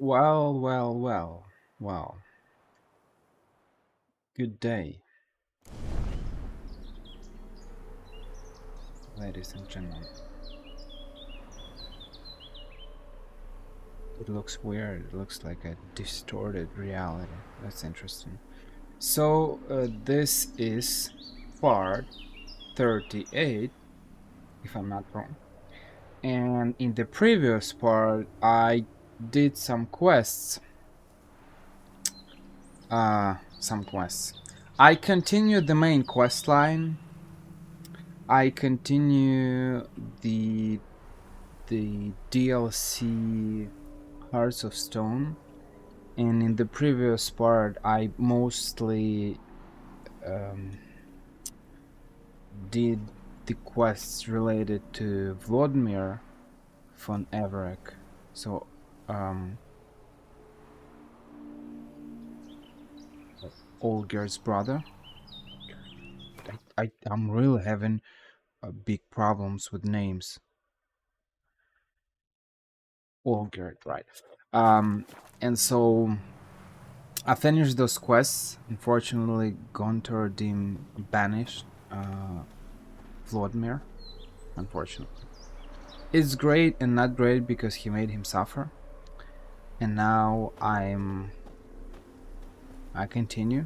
Well, well, well, well. Good day, ladies and gentlemen. It looks weird. It looks like a distorted reality. That's interesting. So, this is part 38, if I'm not wrong. And in the previous part, I did some quests. Some quests. I continued the main quest line. I continue the DLC Hearts of Stone, and in the previous part, I mostly um, did the quests related to Vladimir von Everec. So, um, Olgerd's brother. I'm really having big problems with names. Olgerd, right? Um, and so I finished those quests. Unfortunately, Gontor Dim banished Vladimir. Unfortunately, it's great and not great because he made him suffer. And now I continue.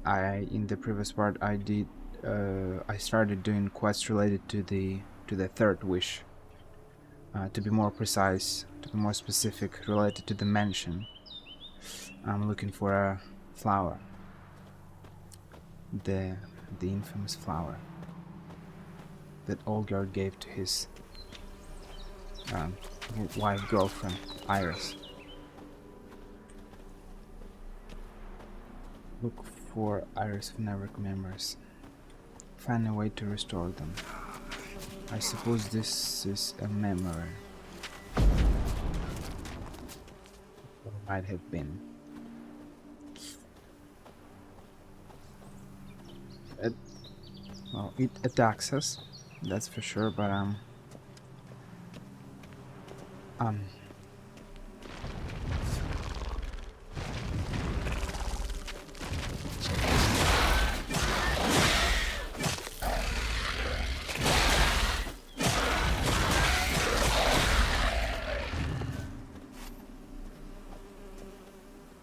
I in the previous part I started doing quests related to the third wish. To be more precise, to be more specific, related to the mansion. I'm looking for a flower, the the infamous flower that Olgerd gave to his um, wife girlfriend Iris. Look for Iris of Never memories. Find a way to restore them. I suppose this is a memory. Or might have been. It, well, it attacks us, that's for sure. But um,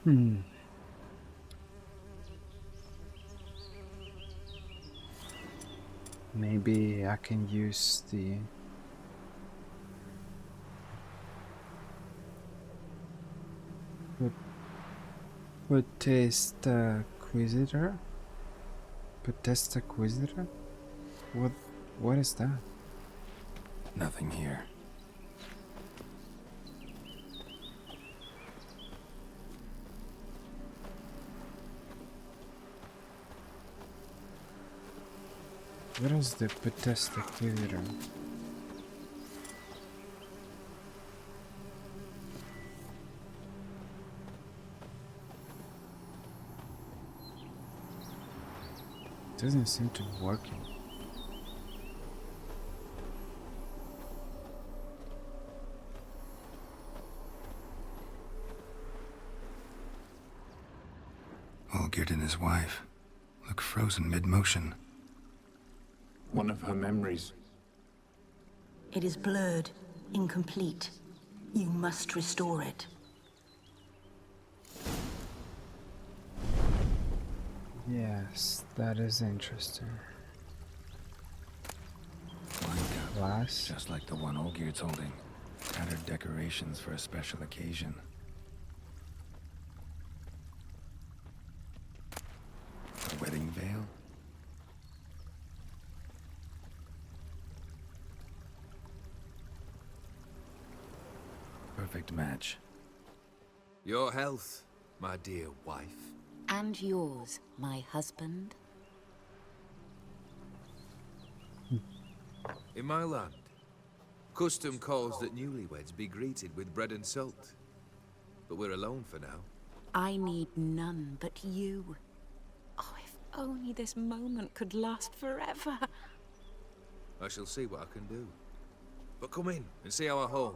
hmm. Maybe I can use the. Potesta Quisitor? Potesta Quisitor? What? What is that? Nothing here. What is the Potesta Quisitor? Doesn't seem to be working. Olgierd and his wife look frozen mid-motion. One of her memories. It is blurred, incomplete. You must restore it. Yes, that is interesting. Wine cup, Glass. just like the one Olgierd's holding. Tattered decorations for a special occasion. A wedding veil? Perfect match. Your health, my dear wife. And yours, my husband. In my land, custom calls that newlyweds be greeted with bread and salt. But we're alone for now. I need none but you. Oh, if only this moment could last forever. I shall see what I can do. But come in and see our home.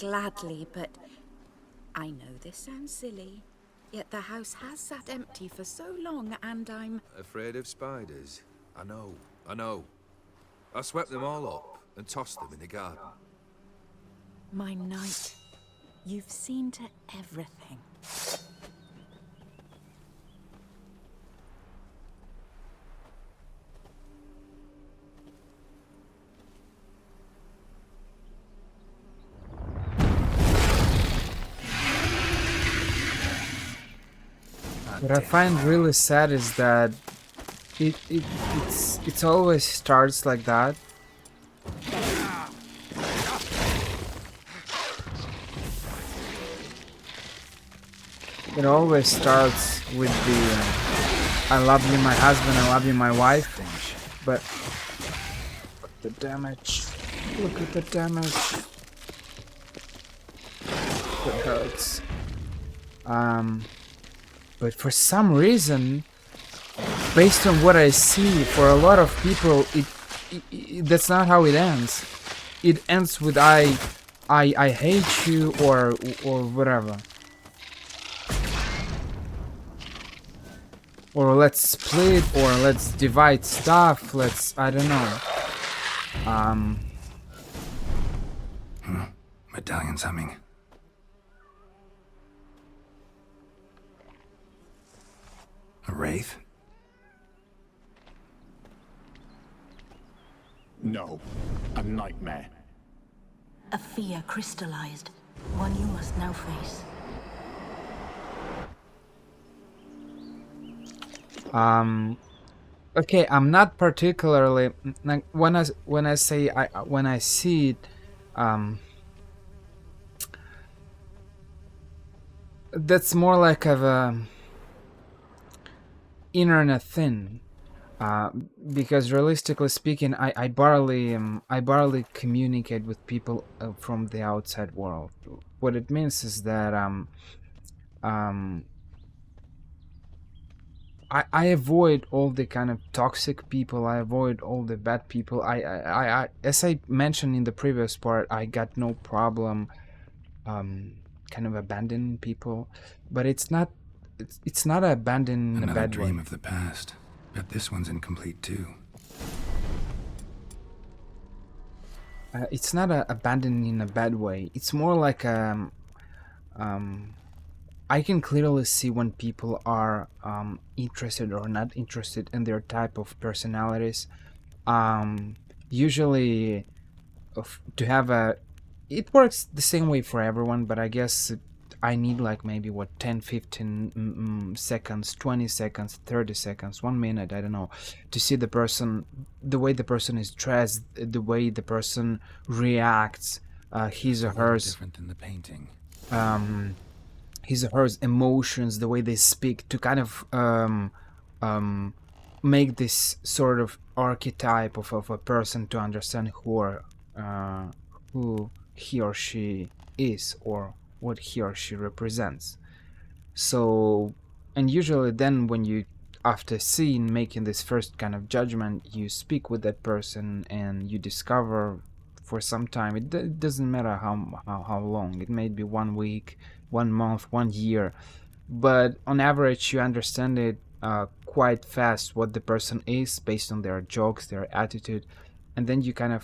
gladly, but I know this sounds silly. Yet the house has sat empty for so long, and I'm... Afraid of spiders? I know. I swept them all up and tossed them in the garden. My knight, you've seen to everything. What I find really sad is that it's always starts like that. It always starts with the I love you, my husband, I love you, my wife. But the damage. Look at the damage. It hurts. But for some reason, based on what I see, for a lot of people, that's not how it ends. It ends with I hate you or whatever. Or let's split, or let's divide stuff, I don't know. Medallion's humming. A wraith? No, a nightmare. A fear crystallized, one you must now face. Okay, I'm not particularly like when I say when I see it, that's more like of a internet thing, because realistically speaking, I barely communicate with people from the outside world. What it means is that I avoid all the kind of toxic people. I avoid all the bad people. I as I mentioned in the previous part, I got no problem kind of abandoning people, but it's not abandoning in a Another bad dream way. of the past. Bet this one's incomplete too. It's not abandoning in a bad way. It's more like I can clearly see when people are interested or not interested in their type of personalities. Usually, to have it works the same way for everyone, but I guess I need like maybe 10, 15 seconds, 20 seconds, 30 seconds, 1 minute, I don't know, to see the person, the way the person is dressed, the way the person reacts, his or A little hers. different than the painting. His or her emotions, the way they speak, to kind of make this sort of archetype of a person to understand who he or she is, or what he or she represents. So, and usually then when you, after seeing, making this first kind of judgment, you speak with that person and you discover for some time, it doesn't matter how long, it may be 1 week, 1 month, 1 year, but on average you understand it quite fast what the person is based on their jokes, their attitude, and then you can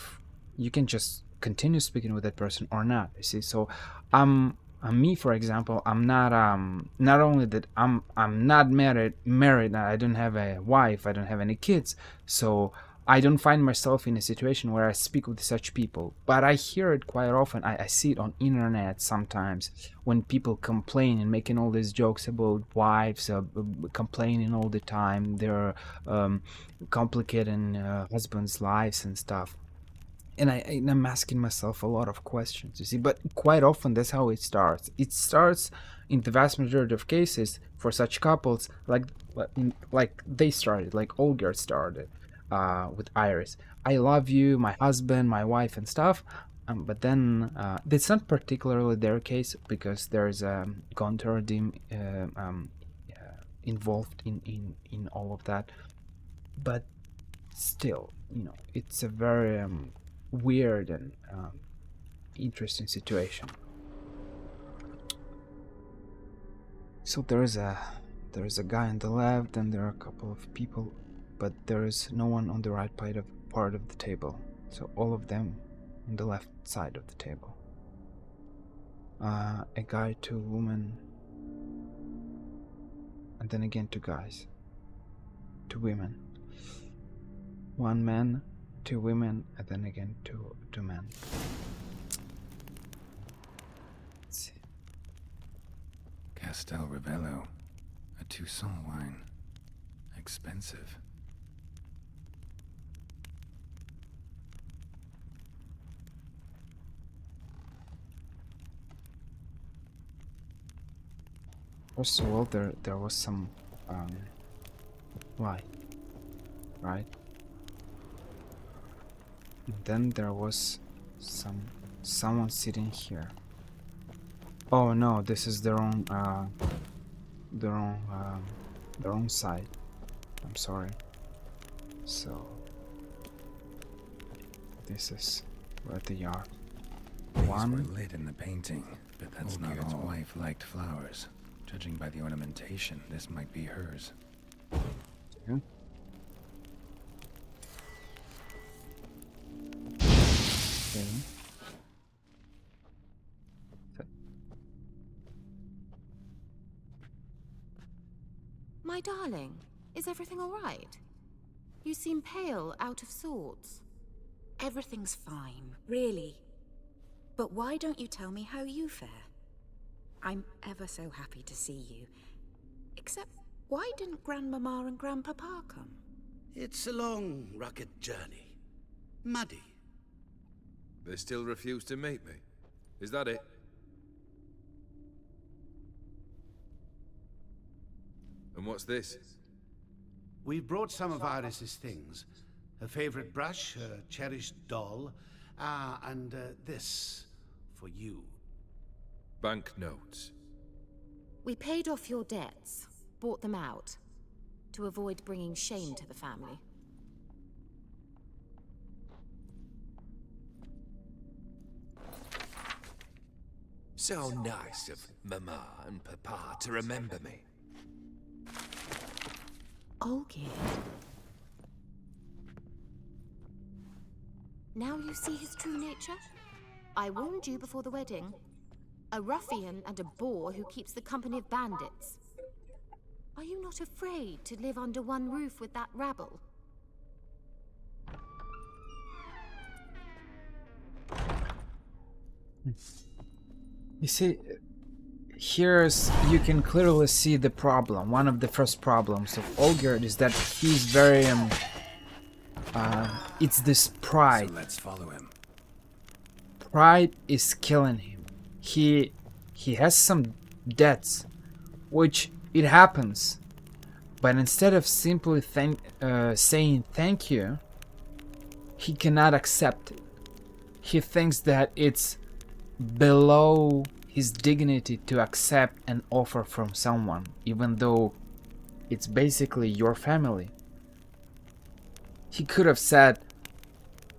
just continue speaking with that person or not, you see. So me, for example, I'm not not only that I'm not married, I don't have a wife, I don't have any kids, so I don't find myself in a situation where I speak with such people, but I hear it quite often. I see it on internet sometimes when people complain and making all these jokes about wives, complaining all the time, they're complicating husbands' lives and stuff. And I'm asking myself a lot of questions, you see, but quite often that's how it starts. It starts in the vast majority of cases for such couples, like they started, like Olgerd started with Iris. I love you, my husband, my wife, and stuff. But then that's not particularly their case because there's Gontor involved in all of that. But still, it's a very weird and interesting situation. So there's a guy on the left, and there are a couple of people, but there is no one on the right part of the table. So all of them on the left side of the table. A guy, two women, and then again two guys, two women, one man, two women, and then again two men. Let's see. Castel Ravello, a Toussaint wine. Expensive. First of all, there was some light, right? And then there was someone sitting here. Oh no, this is the wrong side. I'm sorry. So this is where they are. These One. were lit in the painting, but that's not all. His wife liked flowers. Judging by the ornamentation, this might be hers. Two. Okay. My darling, is everything all right? You seem pale, out of sorts. Everything's fine, really. But why don't you tell me how you fare? I'm ever so happy to see you. Except, why didn't Grandmama and Grandpapa come? It's a long, rugged journey. Muddy. They still refuse to meet me. Is that it? And what's this? We brought some of Iris's things. Her favorite brush, her cherished doll, and this for you. Banknotes. We paid off your debts, bought them out, to avoid bringing shame to the family. So nice of Mama and Papa to remember me. Olgierd. Now you see his true nature? I warned you before the wedding. A ruffian and a boor who keeps the company of bandits. Are you not afraid to live under one roof with that rabble? You see, you can clearly see the problem. One of the first problems of Olgierd is that he's very it's this pride. So let's follow him. Pride is killing him. He has some debts, which it happens, but instead of simply saying thank you, he cannot accept it. He thinks that it's below his dignity to accept an offer from someone, even though it's basically your family. He could have said,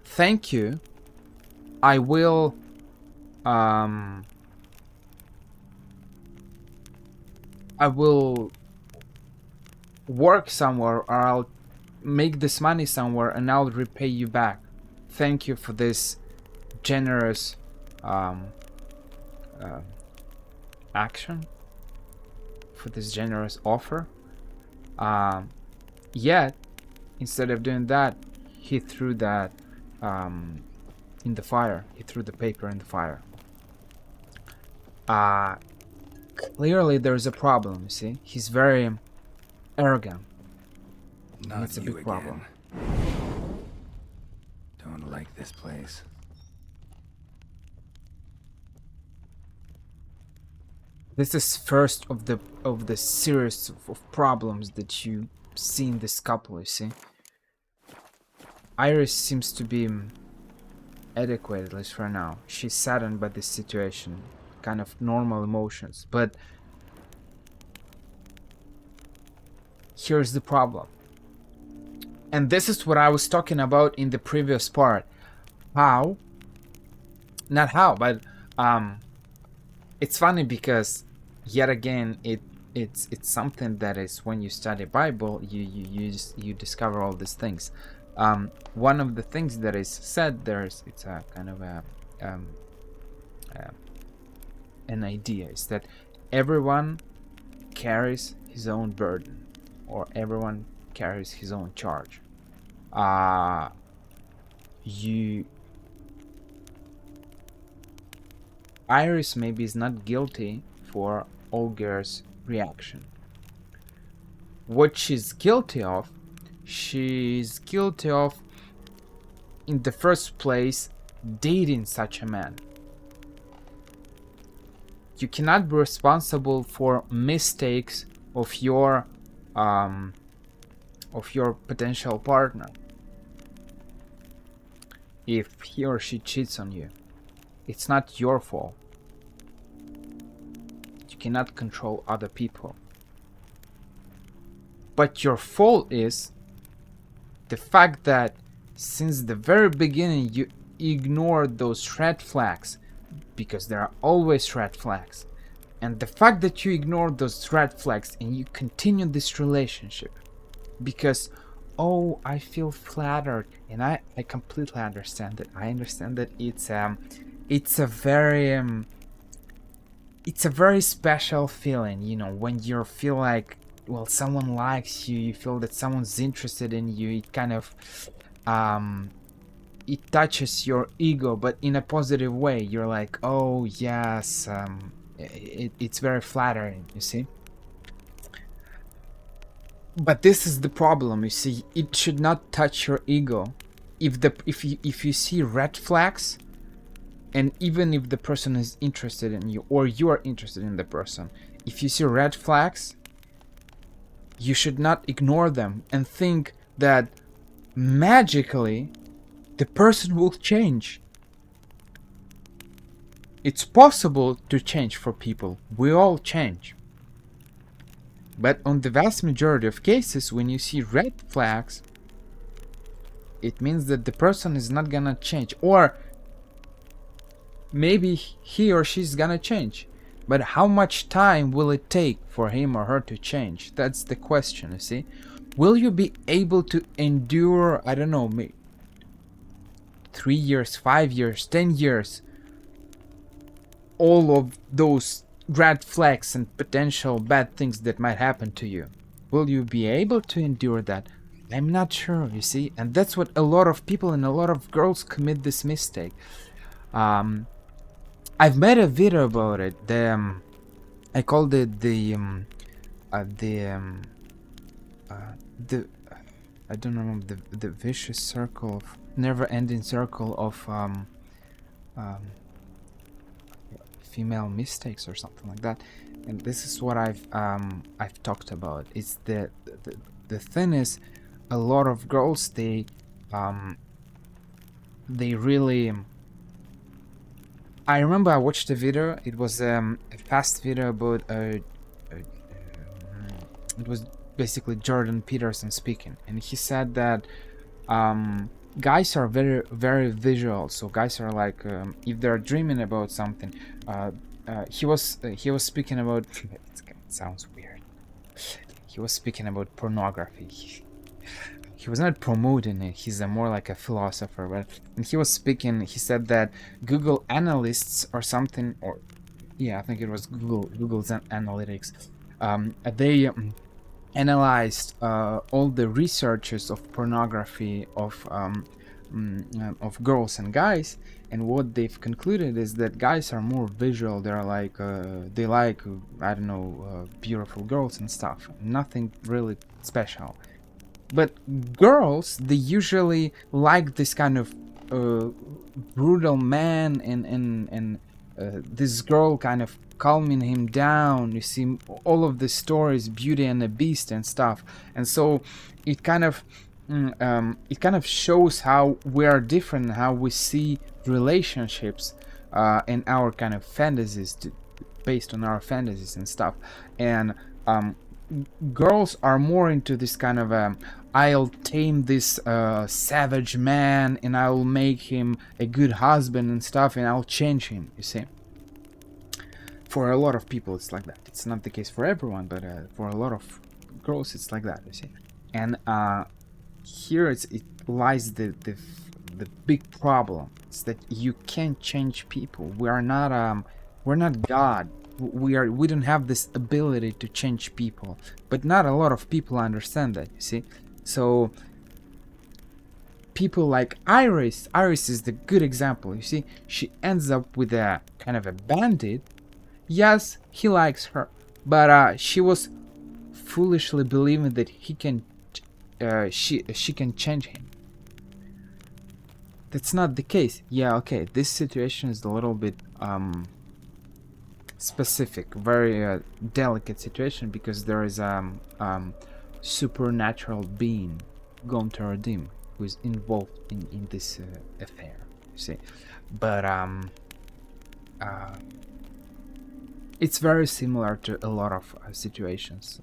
thank you, I will work somewhere, or I'll make this money somewhere and I'll repay you back. Thank you for this generous action, for this generous offer. Yet, instead of doing that, he threw that in the fire. He threw the paper in the fire. Clearly there's a problem, you see? He's very arrogant. Not it's a you big problem. again. Don't like this place. This is first of the series of problems that you see in this couple, you see? Iris seems to be adequate, at least for now. She's saddened by this situation, kind of normal emotions, but here's the problem. And this is what I was talking about in the previous part. But it's funny because yet again it it's something that is, when you study Bible, you discover all these things. One of the things that is said there is, it's a kind of an idea, is that everyone carries his own burden, or everyone carries his own charge. Iris maybe is not guilty for Olga's reaction. What she's guilty of, in the first place, dating such a man. You cannot be responsible for mistakes of your potential partner if he or she cheats on you. It's not your fault. You cannot control other people. But your fault is the fact that since the very beginning you ignored those red flags, because there are always red flags. And the fact that you ignored those red flags and you continue this relationship because, oh, I feel flattered, and I completely understand it. I understand that it's a very special feeling, you know, when you feel like, well, someone likes you, you feel that someone's interested in you. It kind of it touches your ego, but in a positive way. You're like, oh yes, it's very flattering, you see. But this is the problem, you see. It should not touch your ego. If you see red flags, and even if the person is interested in you, or you are interested in the person, if you see red flags, you should not ignore them and think that magically the person will change. It's possible to change for people. We all change. But on the vast majority of cases, when you see red flags, it means that the person is not gonna change. Or maybe he or she's gonna change. But how much time will it take for him or her to change? That's the question, you see. Will you be able to endure, I don't know, maybe 3 years, 5 years, 10 years, all of those red flags and potential bad things that might happen to you? Will you be able to endure that? I'm not sure, you see. And that's what a lot of people and a lot of girls commit this mistake. I've made a video about it. I called it the I don't remember, the vicious circle of never-ending circle of female mistakes or something like that. And this is what I've talked about. It's the thing is, a lot of girls, they really. I remember I watched a video. It was a fast video about it was basically Jordan Peterson speaking, and he said that guys are very, very visual. So guys are like, if they're dreaming about something, he was speaking about. It sounds weird. He was speaking about pornography. He was not promoting it. He's more like a philosopher. But and he was speaking. He said that Google analysts or something, or yeah, I think it was Google's analytics. They analyzed all the researches of pornography of girls and guys, and what they've concluded is that guys are more visual. They're like they like, I don't know, beautiful girls and stuff. Nothing really special. But girls, they usually like this kind of brutal man, and this girl kind of calming him down. You see all of the stories, Beauty and the Beast and stuff, and so it kind of shows how we are different, how we see relationships and our kind of fantasies based on our fantasies and stuff. And girls are more into this kind of I'll tame this savage man, and I'll make him a good husband and stuff, and I'll change him, you see. For a lot of people, it's like that. It's not the case for everyone, but for a lot of girls, it's like that. You see, and here it lies the big problem. It's that you can't change people. We're not God. We don't have this ability to change people. But not a lot of people understand that. You see, so people like Iris is the good example. You see, she ends up with a kind of a bandit. Yes, he likes her, but she was foolishly believing that he can she can change him. That's not the case. Yeah, okay, this situation is a little bit specific, very delicate situation, because there is supernatural being, Gontarodim, who is involved in this affair, you see. But it's very similar to a lot of situations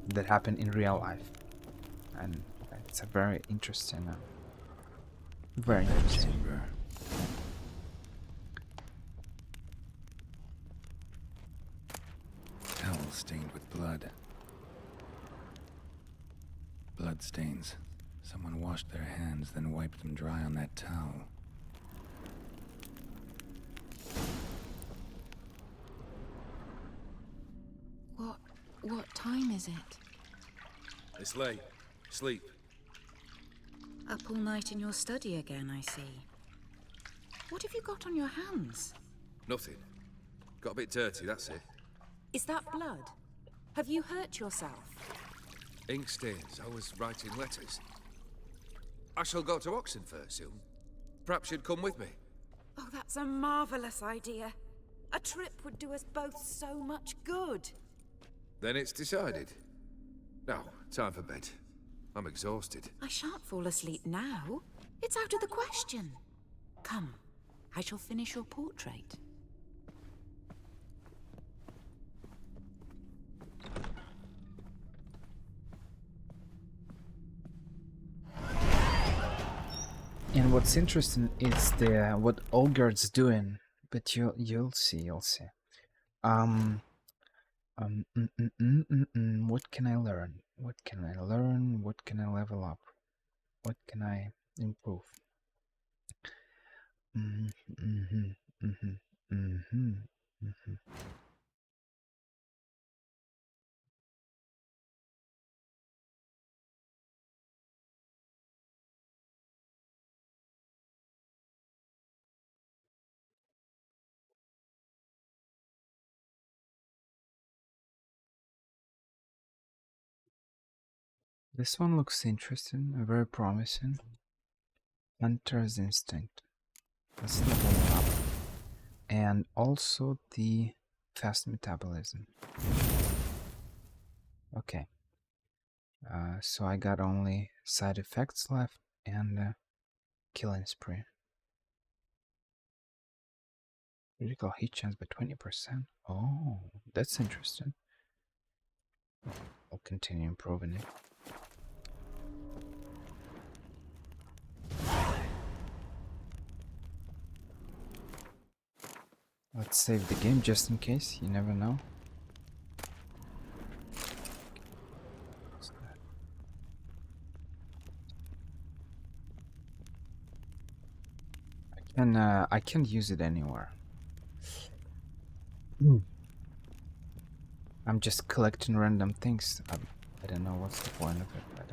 that happen in real life, and it's a very interesting, Chamber. Towel stained with blood. Blood stains. Someone washed their hands, then wiped them dry on that towel. What time is it? It's late. Sleep. Up all night in your study again, I see. What have you got on your hands? Nothing. Got a bit dirty, that's it. Is that blood? Have you hurt yourself? Ink stains. I was writing letters. I shall go to Oxenfurt soon. Perhaps you'd come with me. Oh, that's a marvelous idea. A trip would do us both so much good. Then it's decided. Now, time for bed. I'm exhausted. I shan't fall asleep now. It's out of the question. Come, I shall finish your portrait. And what's interesting is what Olgerd's doing, but you'll see. What can I learn? What can I learn? What can I level up? What can I improve? This one looks interesting, very promising. Hunter's Instinct. Let's level it up. And also the fast metabolism. Okay. So I got only side effects left and killing spree. Critical hit chance by 20%. Oh, that's interesting. I'll continue improving it. Let's save the game just in case, you never know. I can't use it anywhere. I'm just collecting random things. I don't know what's the point of it, but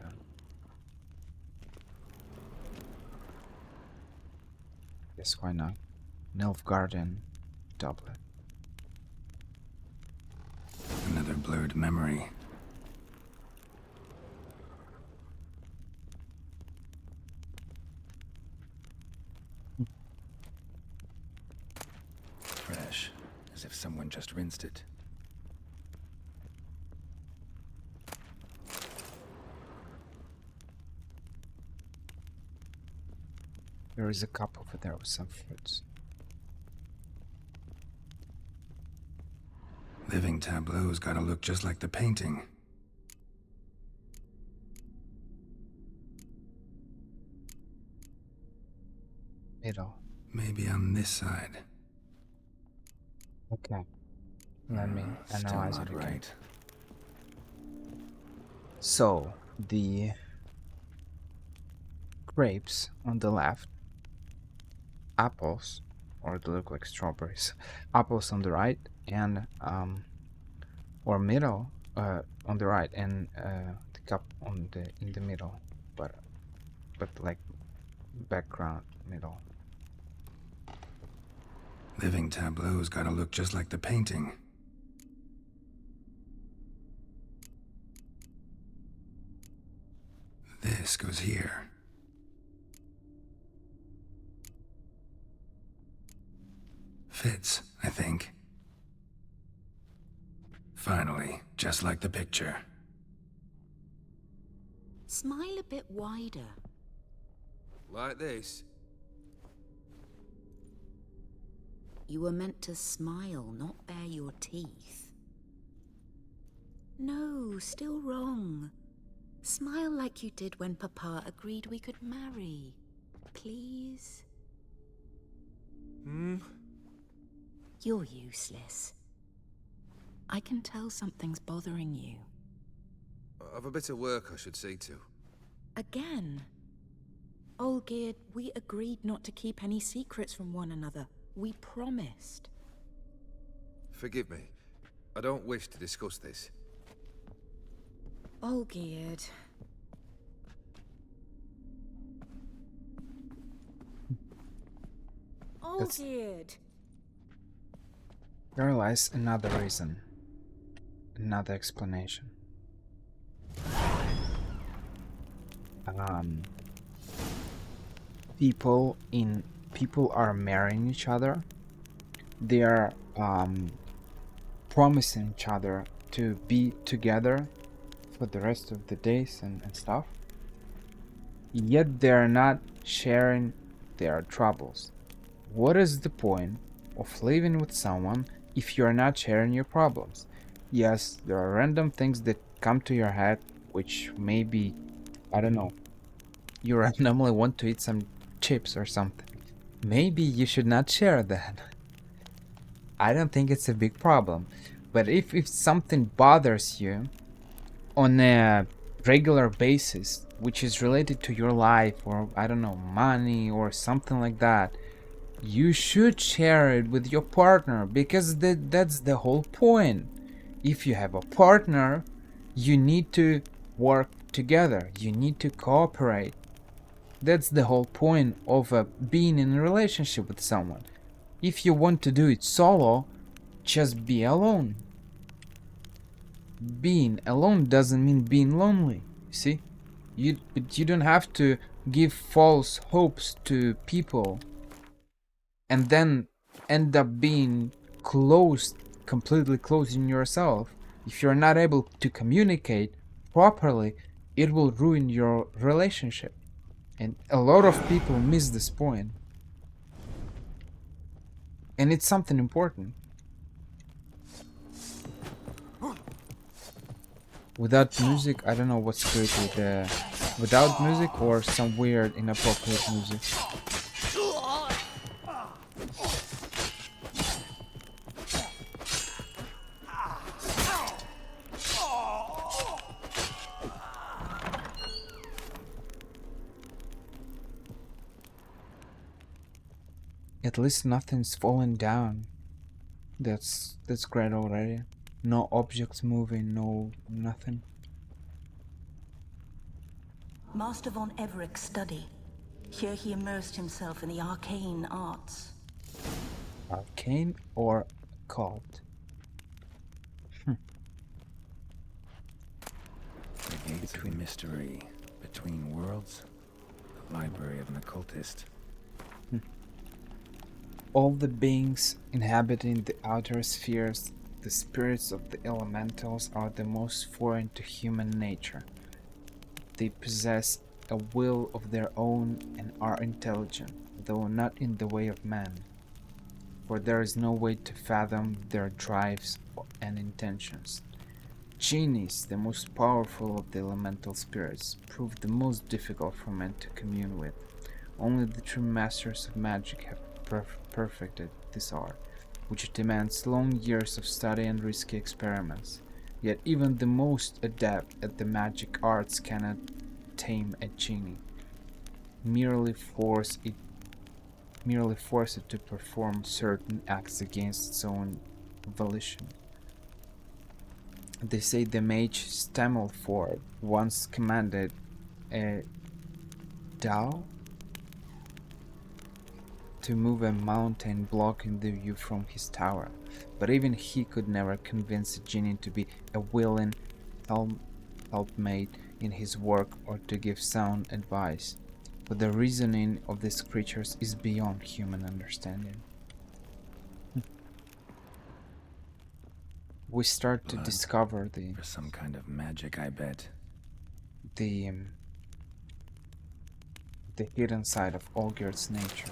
guess why not? Nilfgaardian doublet. Another blurred memory. Fresh, as if someone just rinsed it. There is a cup over there with some fruits. Living tableau's gotta look just like the painting. Middle. Maybe on this side. Okay. Let me Still analyze not it again. right. So, the grapes on the left, apples, or they look like strawberries, apples on the right, and or middle on the right, and the cup on the in the middle, but like background middle. Living tableau's gotta look just like the painting. This goes here. Fits, I think. Finally, just like the picture. Smile a bit wider. Like this? You were meant to smile, not bare your teeth. No, still wrong. Smile like you did when Papa agreed we could marry. Please? You're useless. I can tell something's bothering you. I've a bit of work I should see to. Again. Olgierd, we agreed not to keep any secrets from one another. We promised. Forgive me. I don't wish to discuss this. Olgierd. Olgierd! There lies another reason, another explanation. People are marrying each other. They are promising each other to be together for the rest of the days and stuff. Yet they are not sharing their troubles. What is the point of living with someone if you are not sharing your problems? Yes, there are random things that come to your head, which maybe, I don't know, you randomly want to eat some chips or something. Maybe you should not share that. I don't think it's a big problem. But if something bothers you on a regular basis, which is related to your life, or I don't know, money or something like that, you should share it with your partner, because that's the whole point. If you have a partner, you need to work together, you need to cooperate. That's the whole point of being in a relationship with someone. If you want to do it solo, just be alone. Being alone doesn't mean being lonely, see? But you don't have to give false hopes to people and then end up being closed, completely closed in yourself. If you're not able to communicate properly, it will ruin your relationship. And a lot of people miss this point. And it's something important. Without music, I don't know what's created. Without music or some weird inappropriate music. At least nothing's falling down. That's great already. No objects moving, no nothing. Master von Everek's study. Here he immersed himself in the arcane arts. Arcane or occult? The gates of mystery between worlds. The library of an occultist. All the beings inhabiting the outer spheres, the spirits of the elementals, are the most foreign to human nature. They possess a will of their own and are intelligent, though not in the way of man. For there is no way to fathom their drives and intentions. Genies, the most powerful of the elemental spirits, prove the most difficult for men to commune with. Only the true masters of magic have perfect at this art, which demands long years of study and risky experiments. Yet even the most adept at the magic arts cannot tame a genie. Merely force it to perform certain acts against its own volition. They say the mage Stammelford once commanded a Dao to move a mountain blocking the view from his tower, but even he could never convince a genie to be a willing helpmate in his work or to give sound advice. But the reasoning of these creatures is beyond human understanding. We start to Blood. discover For some kind of magic, I bet. the hidden side of Olgierd's nature.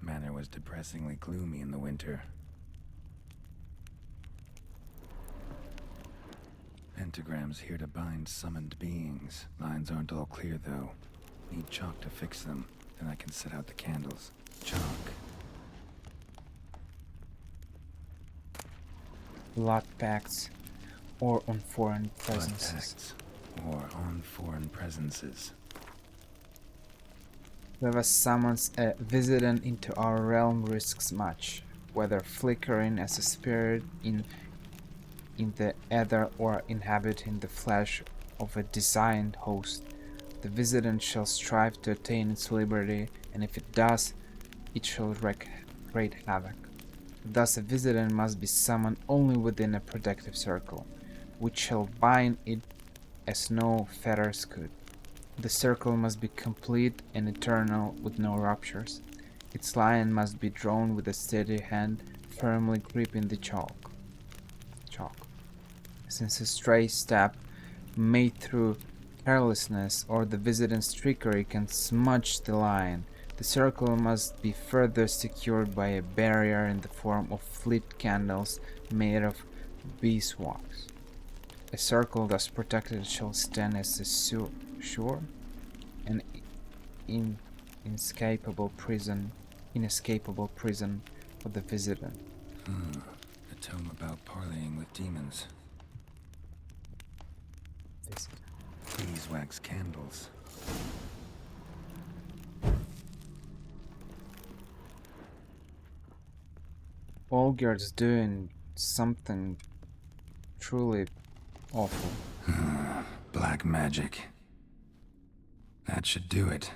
Manor was depressingly gloomy in the winter. Pentagrams here to bind summoned beings. Lines aren't all clear, though. Need chalk to fix them. Then I can set out the candles. Chalk. Blood pacts or on foreign Blood presences. pacts. Or on foreign presences. Whoever summons a visitant into our realm risks much, whether flickering as a spirit in the ether or inhabiting the flesh of a designed host. The visitant shall strive to attain its liberty, and if it does, it shall wreak great havoc. Thus a visitant must be summoned only within a protective circle, which shall bind it as no fetters could. The circle must be complete and eternal with no ruptures. Its line must be drawn with a steady hand, firmly gripping the chalk. Since a stray step made through carelessness or the visitant's trickery can smudge the line, the circle must be further secured by a barrier in the form of lit candles made of beeswax. A circle thus protected shall stand as a sure and inescapable prison for the visitant. A tome about parleying with demons. Beeswax candles. Olgierd's doing something truly awful. Black magic. That should do it.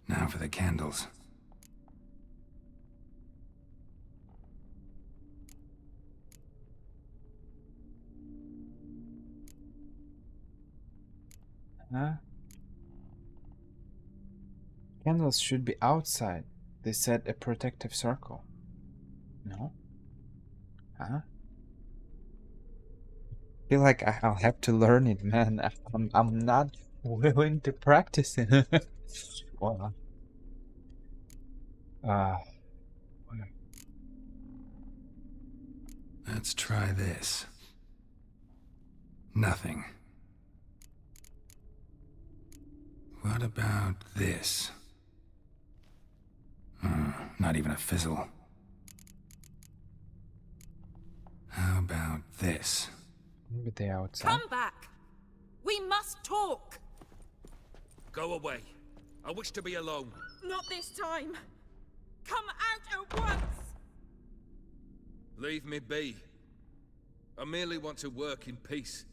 Now for the candles. Huh? Candles should be outside. They said a protective circle. No? Huh? Feel like I'll have to learn it, man. I'm not willing to practice it. Well, Let's try this. Nothing. What about this? Not even a fizzle. How about this? maybe they outside. Come back! We must talk! Go away. I wish to be alone. Not this time! Come out at once! Leave me be. I merely want to work in peace.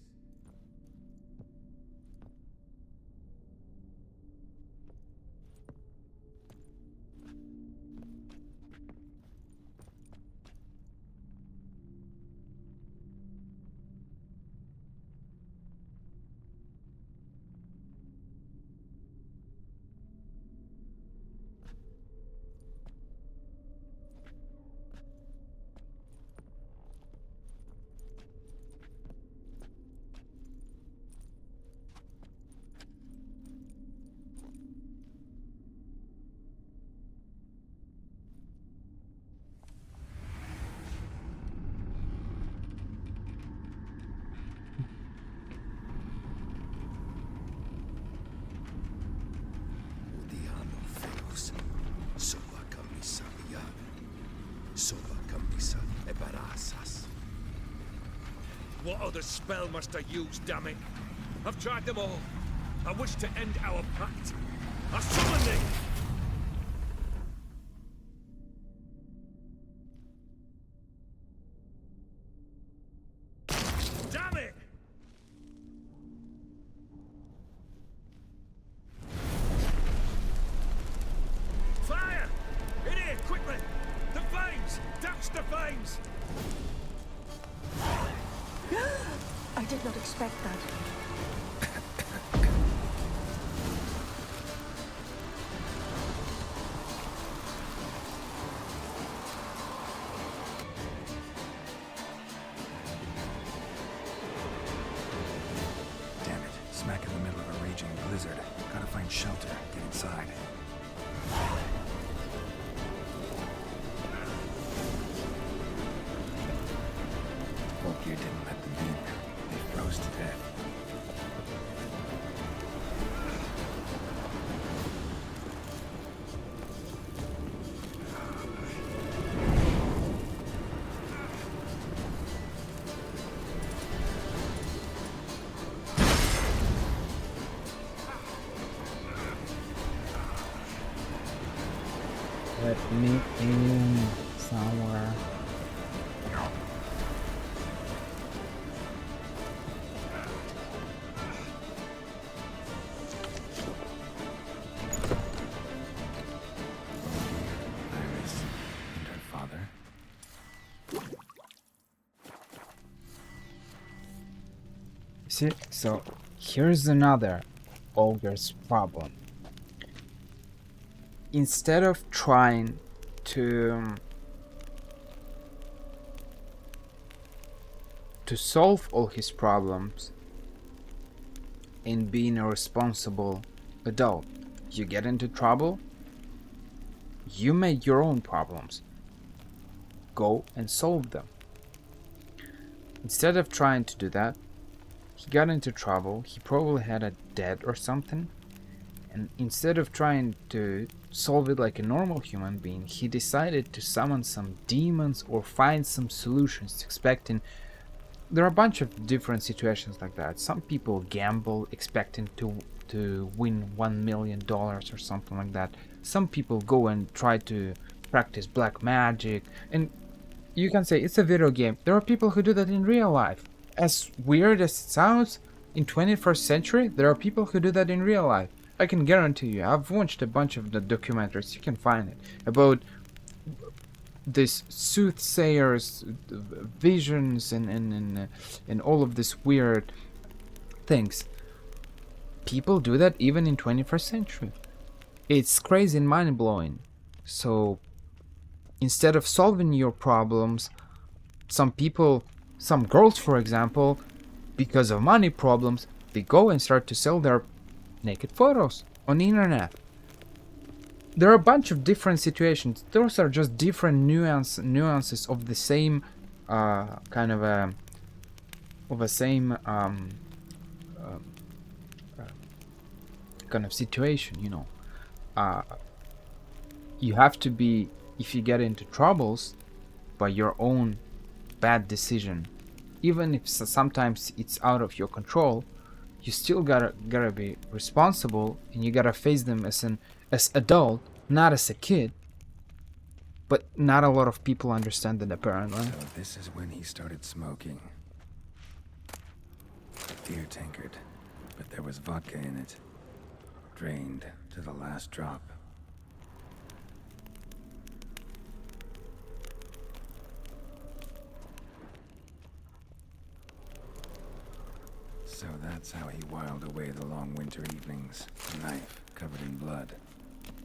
What other spell must I use, damn it? I've tried them all. I wish to end our pact. I summon thee! Damn it! Fire! In here, quickly! The flames! Douse the flames! I did not expect that. Damn it. Smack in the middle of a raging blizzard. Gotta find shelter. Get inside. Volkir didn't let them in. They froze to death. Let me in somewhere. Iris and her father. See, so here's another ogre's problem. Instead of trying to solve all his problems and being a responsible adult, you get into trouble, you make your own problems. Go and solve them. Instead of trying to do that, he got into trouble. He probably had a debt or something. And instead of trying to solve it like a normal human being, he decided to summon some demons or find some solutions, expecting... There are a bunch of different situations like that. Some people gamble expecting to win $1 million or something like that. Some people go and try to practice black magic. And you can say it's a video game. There are people who do that in real life. As weird as it sounds, in 21st century, there are people who do that in real life. I can guarantee you, I've watched a bunch of the documentaries, you can find it, about this soothsayers, visions, and all of these weird things. People do that even in 21st century. It's crazy and mind-blowing. So, instead of solving your problems, some girls, for example, because of money problems, they go and start to sell their naked photos on the internet. There are a bunch of different situations. Those are just different nuances of the same kind of situation, you know. You have to be, if you get into troubles by your own bad decision, even if sometimes it's out of your control, you still gotta be responsible, and you gotta face them as adult, not as a kid. But not a lot of people understand that, apparently. So this is when he started smoking. A beer tankard, but there was vodka in it. Drained to the last drop. So that's how he whiled away the long winter evenings. A knife covered in blood.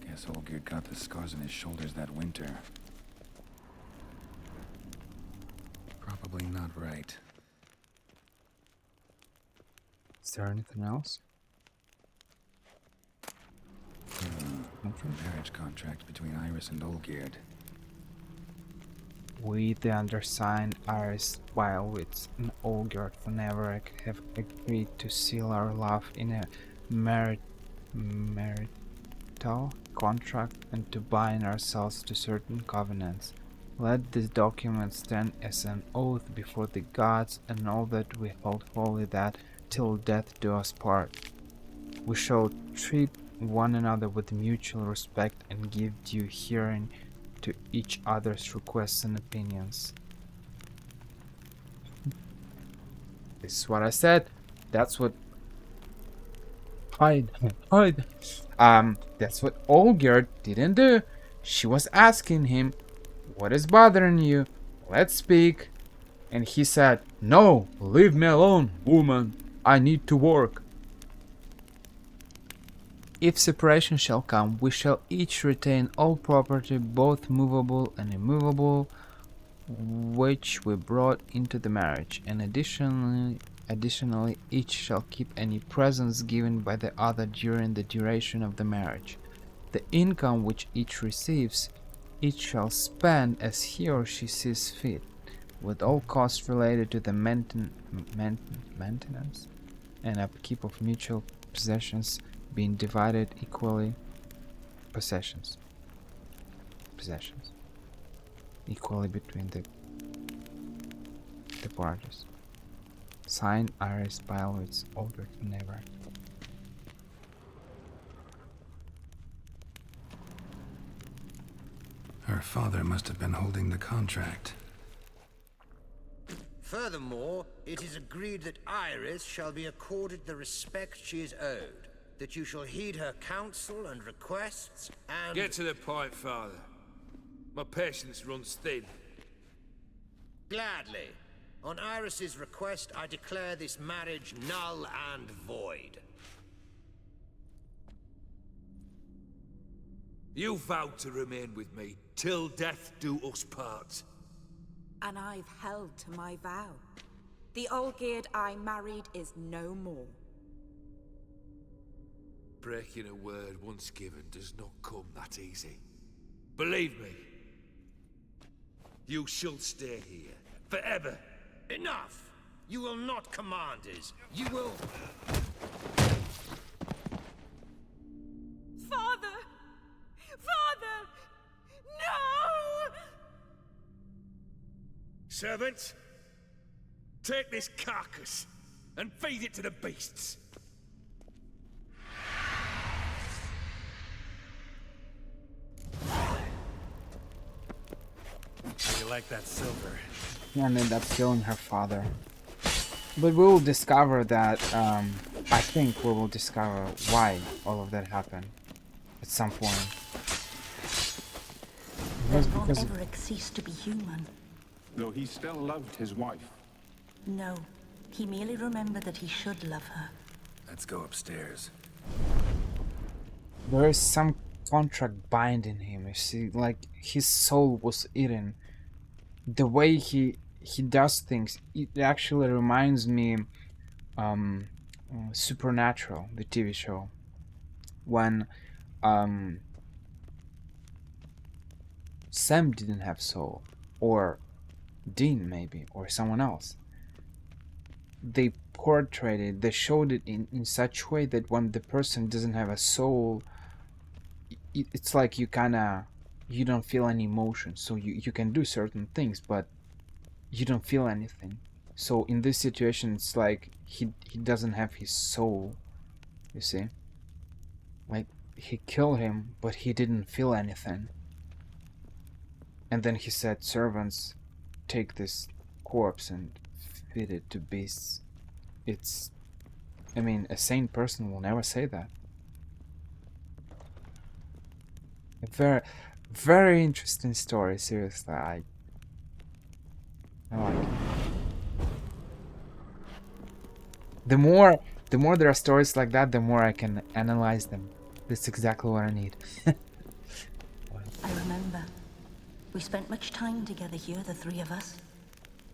Guess Olgierd got the scars on his shoulders that winter. Probably not right. Is there anything else? Marriage contract between Iris and Olgierd. We, the undersigned, Iris Wildwitz and Olgierd von Everec, have agreed to seal our love in a marital contract and to bind ourselves to certain covenants. Let this document stand as an oath before the gods and all that we hold holy, that till death do us part, we shall treat one another with mutual respect and give due hearing to each other's requests and opinions. This is what I said. That's what hide. That's what Olgerd didn't do. She was asking him, "What is bothering you? Let's speak." And he said, "No, leave me alone, woman. I need to work. If separation shall come, we shall each retain all property, both movable and immovable, which we brought into the marriage, and additionally, each shall keep any presents given by the other during the duration of the marriage. The income which each receives, each shall spend as he or she sees fit, with all costs related to the maintenance and upkeep of mutual possessions being divided equally equally between the parties. Signed, Iris Pilowitz, Olbert Never." Her father must have been holding the contract. Furthermore, it is agreed that Iris shall be accorded the respect she is owed, that you shall heed her counsel and requests, and... Get to the point, Father. My patience runs thin. Gladly. On Iris's request, I declare this marriage null and void. You vowed to remain with me till death do us part. And I've held to my vow. The Olgierd I married is no more. Breaking a word once given does not come that easy. Believe me. You shall stay here, forever. Enough! You will not command us. You will... Father! Father! No! Servants, take this carcass and feed it to the beasts. How you like that silver? And end up killing her father. But we will discover that, I think we will discover why all of that happened at some point. Has Von Everett ceased to be human? Though he still loved his wife. No, he merely remembered that he should love her. Let's go upstairs. There is some contract binding him, you see, like his soul was eaten. The way he does things, it actually reminds me Supernatural, the TV show, when Sam didn't have soul, or Dean maybe, or someone else. They portrayed it, they showed it in such a way that when the person doesn't have a soul, it's like you don't feel any emotion, so you can do certain things, but you don't feel anything. So in this situation, it's like he doesn't have his soul, you see. Like, he killed him, but he didn't feel anything. And then he said, "Servants, take this corpse and feed it to beasts." I mean, a sane person will never say that. A very, very interesting story, seriously. I like it. The more there are stories like that, the more I can analyze them. That's exactly what I need. I remember. We spent much time together here, the three of us.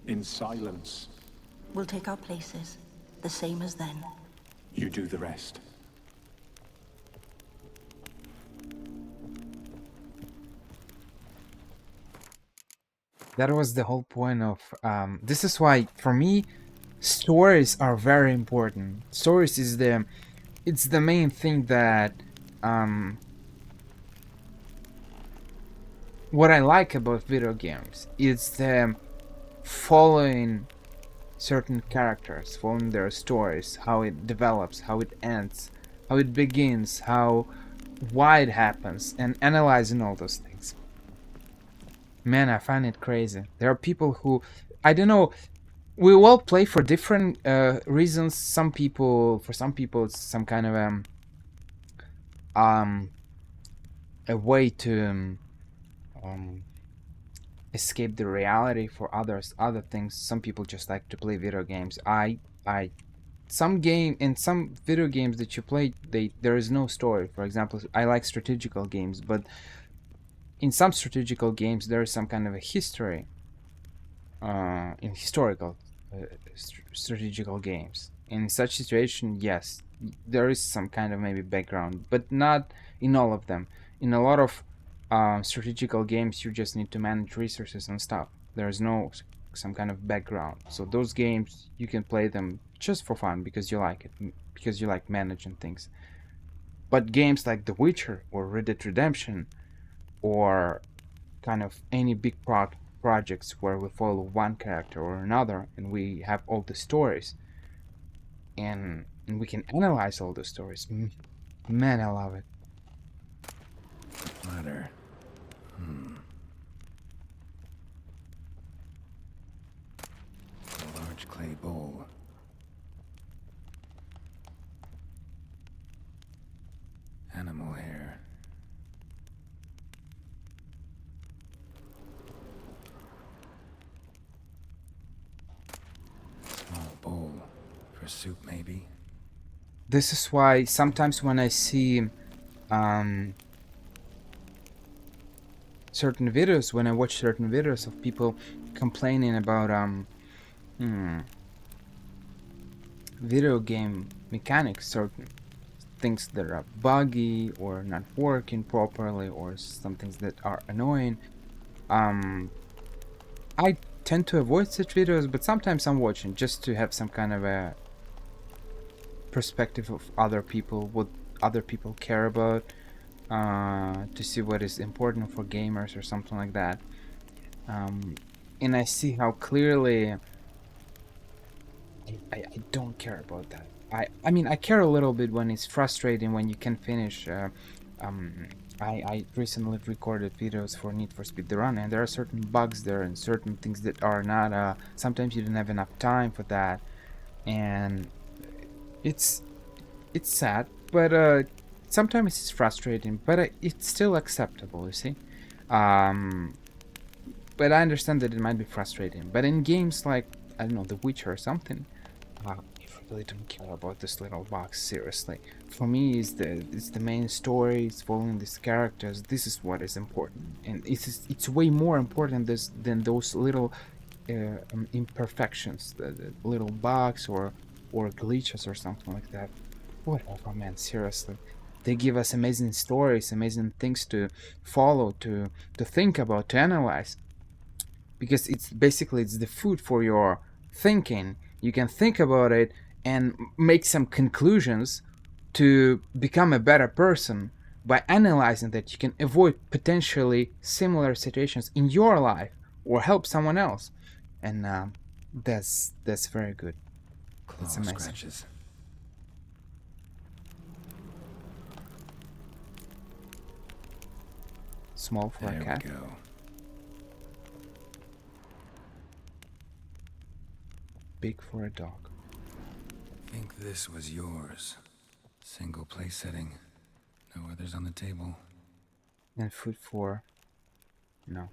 In silence. We'll take our places, the same as then. You do the rest. That was the whole point of this is why for me stories are very important. Stories is the main thing that what I like about video games is the following certain characters, following their stories, how it develops, how it ends, how it begins, why it happens, and analyzing all those things. Man, I find it crazy. There are people who, I don't know, we all play for different reasons. For some people, it's some kind of a way to escape the reality. For others, other things. Some people just like to play video games. Some video games that you play, there is no story. For example, I like strategical games, but in some strategical games there is some kind of a history. In historical strategical games, in such situation, yes, there is some kind of maybe background, but not in all of them. In a lot of strategical games, you just need to manage resources and stuff. There's no some kind of background. So those games, you can play them just for fun because you like it, because you like managing things. But games like The Witcher or Red Dead Redemption, or kind of any big projects where we follow one character or another, and we have all the stories, and we can analyze all the stories. Man, I love it. Ladder. A large clay bowl. Animal hair. Small bowl. For soup, maybe? This is why sometimes when I see certain videos, when I watch certain videos of people complaining about video game mechanics, certain things that are buggy or not working properly, or some things that are annoying, I tend to avoid such videos, but sometimes I'm watching just to have some kind of a perspective of other people, what other people care about, to see what is important for gamers or something like that. And I see how clearly I don't care about that. I mean, I care a little bit when it's frustrating when you can finish. I recently recorded videos for Need for Speed The Run, and there are certain bugs there and certain things that are not, sometimes you don't have enough time for that, and it's sad, but sometimes it's frustrating, but it's still acceptable, you see. But I understand that it might be frustrating, but in games like, I don't know, The Witcher or something, I really don't care about this little box, seriously. For me, it's the main story, it's following these characters. This is what is important, and it's way more important than those little imperfections, the little bugs or glitches or something like that. Whatever, man, seriously. They give us amazing stories, amazing things to follow, to think about, to analyze, because it's the food for your thinking. You can think about it and make some conclusions to become a better person. By analyzing that, you can avoid potentially similar situations in your life or help someone else, and that's very good. That's amazing. Scratches. Small for a cat. There we go. Big for a dog. Think this was yours. Single place setting. No others on the table. And food for... no.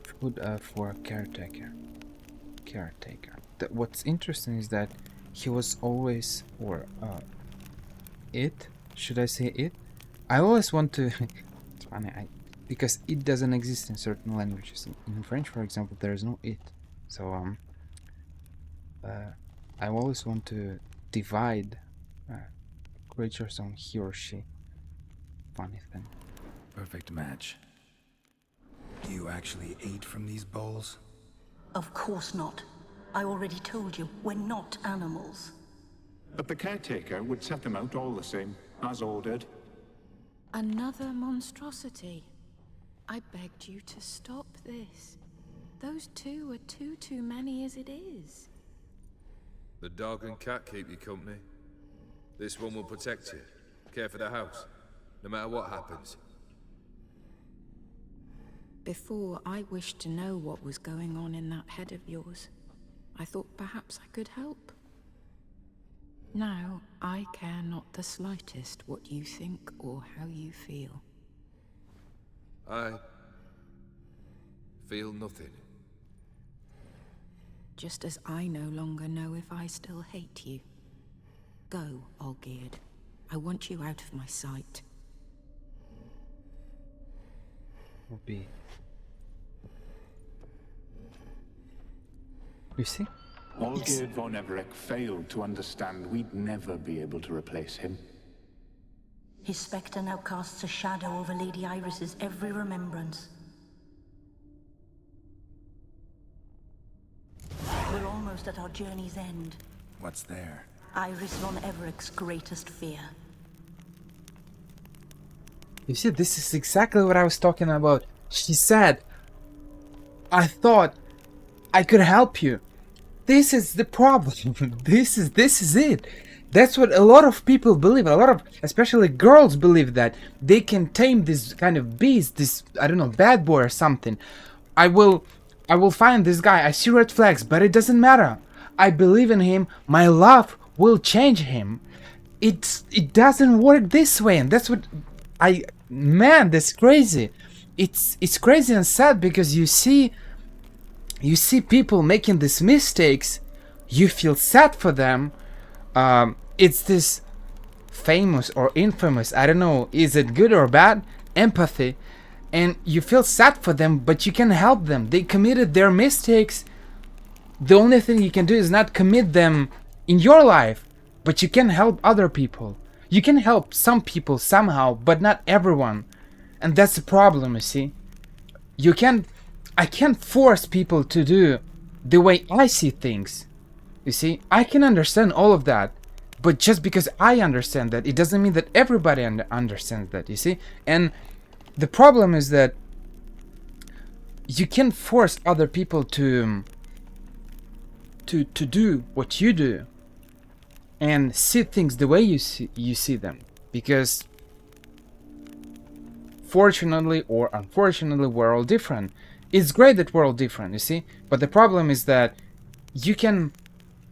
Food for a caretaker. What's interesting is that he was always... or... it? Should I say it? I always want to... it's funny, because it doesn't exist in certain languages. In French, for example, there is no it. So, I always want to divide creatures on he or she. Funny thing. Perfect match. You actually ate from these bowls? Of course not. I already told you, we're not animals. But the caretaker would set them out all the same, as ordered. Another monstrosity. I begged you to stop this. Those two are too many as it is. The dog and cat keep you company. This one will protect you, care for the house, no matter what happens. Before, I wished to know what was going on in that head of yours. I thought perhaps I could help. Now, I care not the slightest what you think or how you feel. I feel nothing. Just as I no longer know if I still hate you. Go, Olgierd. I want you out of my sight. Will be. You see? Olgierd von Everec failed to understand we'd never be able to replace him. His spectre now casts a shadow over Lady Iris's every remembrance. We're almost at our journey's end. What's there? Iris von Everec's greatest fear. You see, this is exactly what I was talking about. She said, I thought I could help you. This is the problem. This is it. That's what a lot of people believe. A lot of, especially girls, believe that they can tame this kind of beast, this, I don't know, bad boy or something. I will find this guy. I see red flags, but it doesn't matter. I believe in him. My love will change him. It doesn't work this way, and that's what man, that's crazy. It's crazy and sad because you see people making these mistakes. You feel sad for them. It's this famous or infamous, I don't know, is it good or bad, empathy, and you feel sad for them, but you can help them. They committed their mistakes. The only thing you can do is not commit them in your life, but you can help other people. You can help some people somehow, but not everyone. And that's the problem, you see. I can't force people to do the way I see things. You see, I can understand all of that, but just because I understand that, it doesn't mean that everybody understands that, you see. And the problem is that you can force other people to do what you do and see things the way you see them, because fortunately or unfortunately we're all different. It's great that we're all different, you see, but the problem is that you can,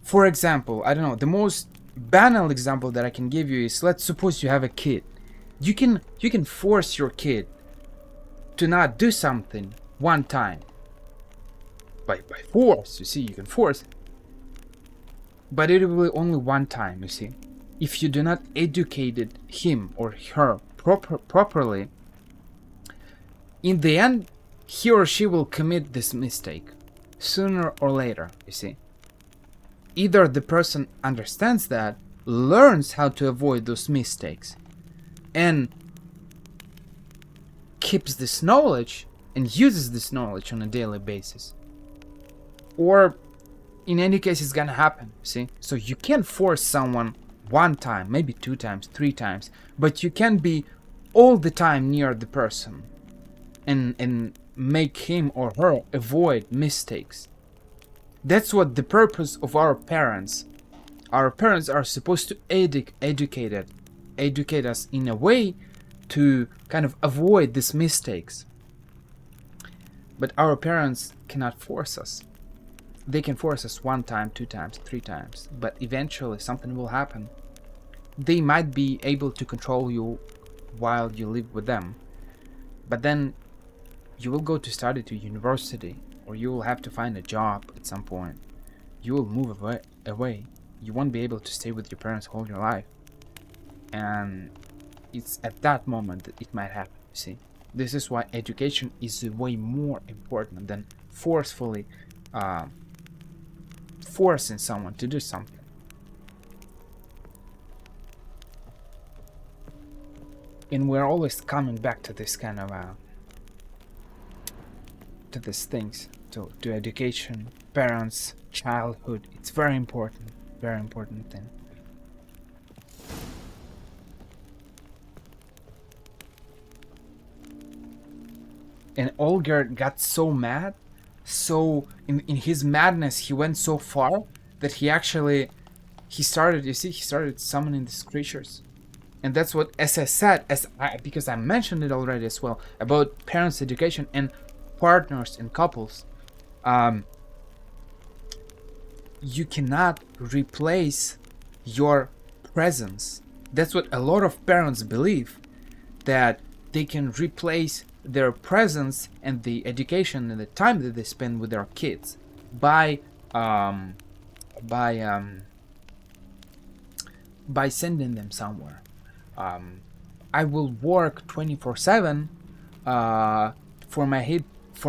for example, I don't know, the most banal example that I can give you is, let's suppose you have a kid. You can force your kid to not do something one time by force, you see. You can force, but it will be only one time, you see. If you do not educate him or her properly, in the end he or she will commit this mistake sooner or later, you see. Either the person understands that, learns how to avoid those mistakes, and keeps this knowledge and uses this knowledge on a daily basis, or in any case it's gonna happen, see. So you can't force someone one time, maybe 2 times, 3 times, but you can be all the time near the person and make him or her avoid mistakes. That's what the purpose of our parents. Our parents are supposed to educate us in a way to kind of avoid these mistakes. But our parents cannot force us. They can force us 1 time, 2 times, 3 times, but eventually something will happen. They might be able to control you while you live with them, but then you will go to study to university, or you will have to find a job at some point. You will move away. You won't be able to stay with your parents all your life. And it's at that moment that it might happen, you see. This is why education is way more important than forcefully forcing someone to do something. And we're always coming back to this kind of to these things, to education, parents, childhood. It's very important thing. And Olgerd got so mad, so in his madness he went so far that he started summoning these creatures. And that's what, as I said, because I mentioned it already as well, about parents' education and partners and couples. You cannot replace your presence. That's what a lot of parents believe, that they can replace their presence and the education and the time that they spend with their kids by sending them somewhere. I will work 24/7 for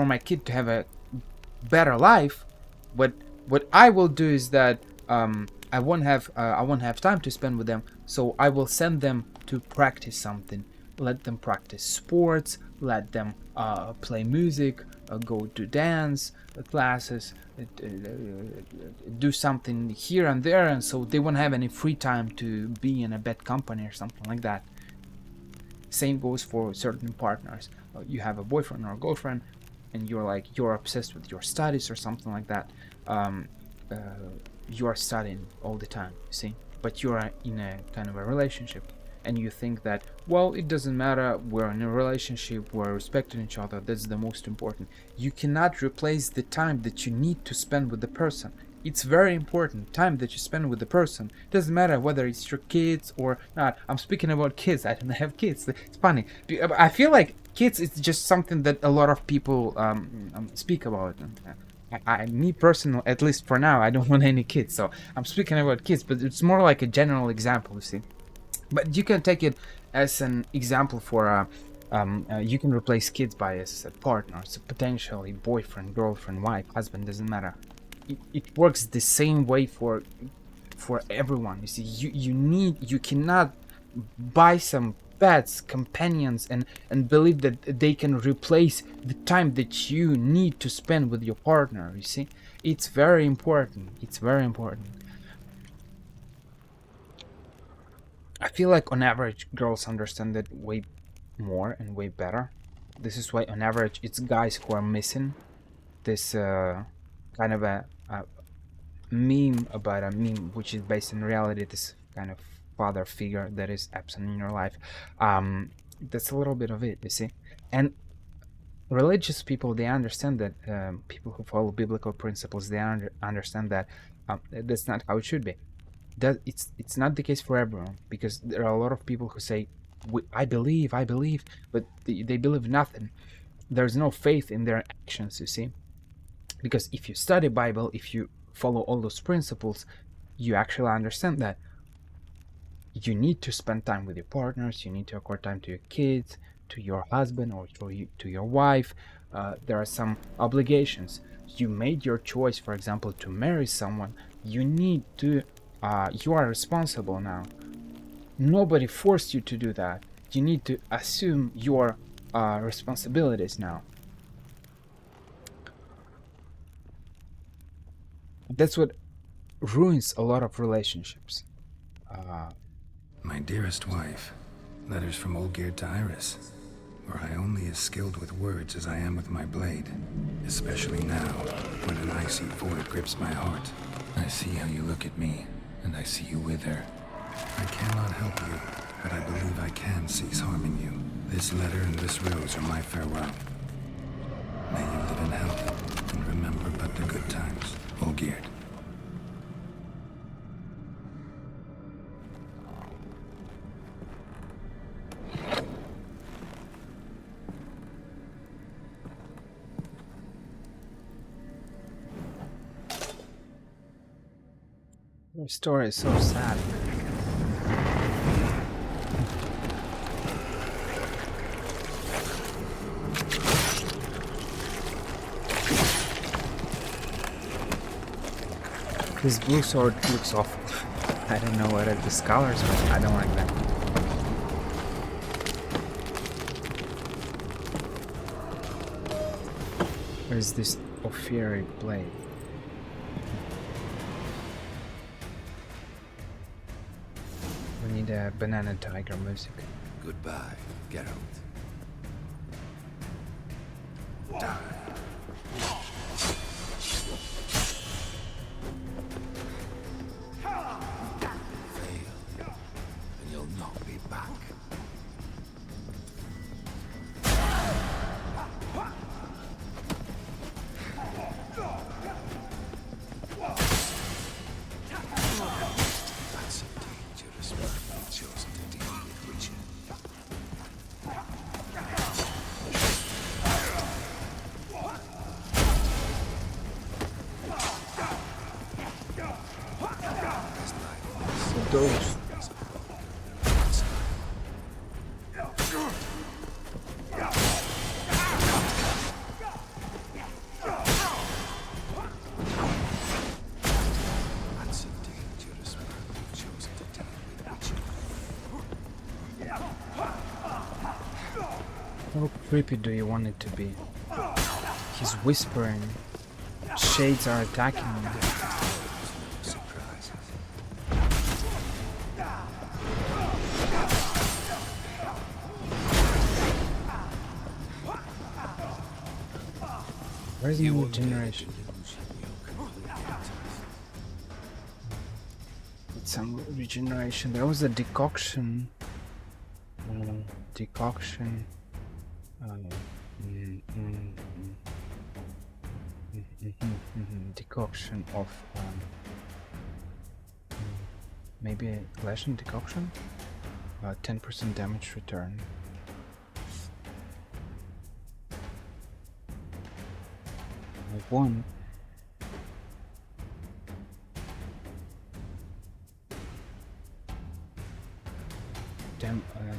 my kid to have a better life, but what I will do is that I won't have time to spend with them, so I will send them to practice something. Let them practice sports, let them play music, go to dance classes, do something here and there, and so they won't have any free time to be in a bad company or something like that. Same goes for certain partners. You have a boyfriend or a girlfriend, and you're obsessed with your studies or something like that. You are studying all the time, you see, but you are in a kind of a relationship, and you think that, well, it doesn't matter, we're in a relationship, we're respecting each other, that's the most important. You cannot replace the time that you need to spend with the person. It's very important, time that you spend with the person. It doesn't matter whether it's your kids or not. I'm speaking about kids. I don't have kids. It's funny. I feel like kids is just something that a lot of people speak about. Me personally, at least for now, I don't want any kids, so I'm speaking about kids, but it's more like a general example, you see. But you can take it as an example for you can replace kids by a partner, so potentially boyfriend, girlfriend, wife, husband, doesn't matter. It works the same way for everyone. You see, you cannot buy some pets, companions, and believe that they can replace the time that you need to spend with your partner. You see, it's very important. It's very important. I feel like on average girls understand it way more and way better. This is why on average it's guys who are missing this kind of a meme about a meme which is based in reality, this kind of father figure that is absent in your life. That's a little bit of it, you see. And religious people, they understand that, people who follow biblical principles, they understand that that's not how it should be. That it's not the case for everyone, because there are a lot of people who say, I believe, but they believe nothing. There's no faith in their actions, you see. Because if you study Bible, if you follow all those principles, you actually understand that you need to spend time with your partners, you need to accord time to your kids, to your husband, or to your wife. There are some obligations. You made your choice, for example, to marry someone. You need to you are responsible now. Nobody forced you to do that. You need to assume your responsibilities now. That's what ruins a lot of relationships. My dearest wife, letters from Olgierd to Iris. Were I only as skilled with words as I am with my blade, especially now, when an icy void grips my heart. I see how you look at me, and I see you wither. I cannot help you, but I believe I can cease harming you. This letter and this rose are my farewell. May you live in health, and remember but the good times, Olgierd. Your story is so sad. This blue sword looks awful. I don't know what it discolors, but I don't like that. Where's this Ophiri blade? We need a Banana Tiger music. Goodbye, Geralt. Die. Fail, and you'll not be back. That's a dangerous man you've chosen to deal with, Witcher. Those. That's a dangerous man you've chosen to deal with, Witcher. How creepy do you want it to be? He's whispering. Shades are attacking him. Surprises. Where's the new generation? It's some regeneration. There was a decoction. Decoction. Decoction of maybe a legend decoction. 10% damage return. One.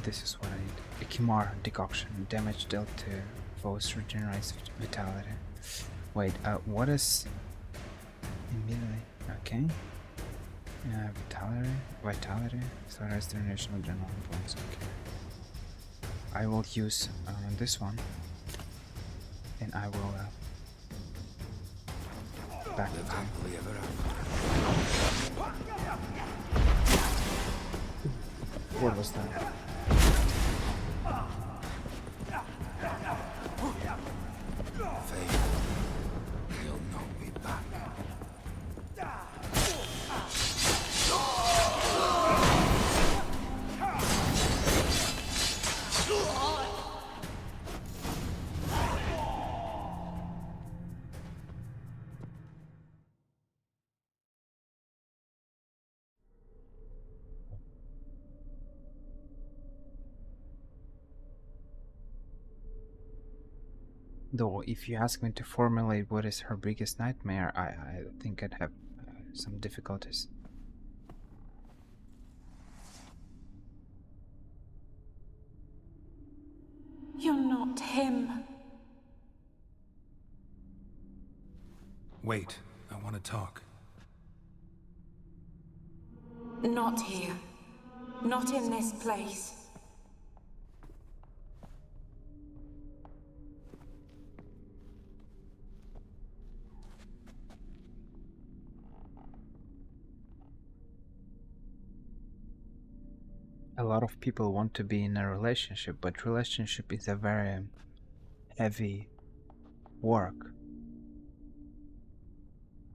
This is what I need. A Kimar decoction. Damage dealt to foes regenerates vitality. Wait, what is immediately? Okay. Vitality. So restoration of general points. Okay. I will use this one, and I will back Live to. happily ever after. What was that? Fail, you'll not be back. Though, if you ask me to formulate what is her biggest nightmare, I think I'd have some difficulties. You're not him. Wait, I want to talk. Not here. Not in this place. A lot of people want to be in a relationship, but relationship is a very heavy work.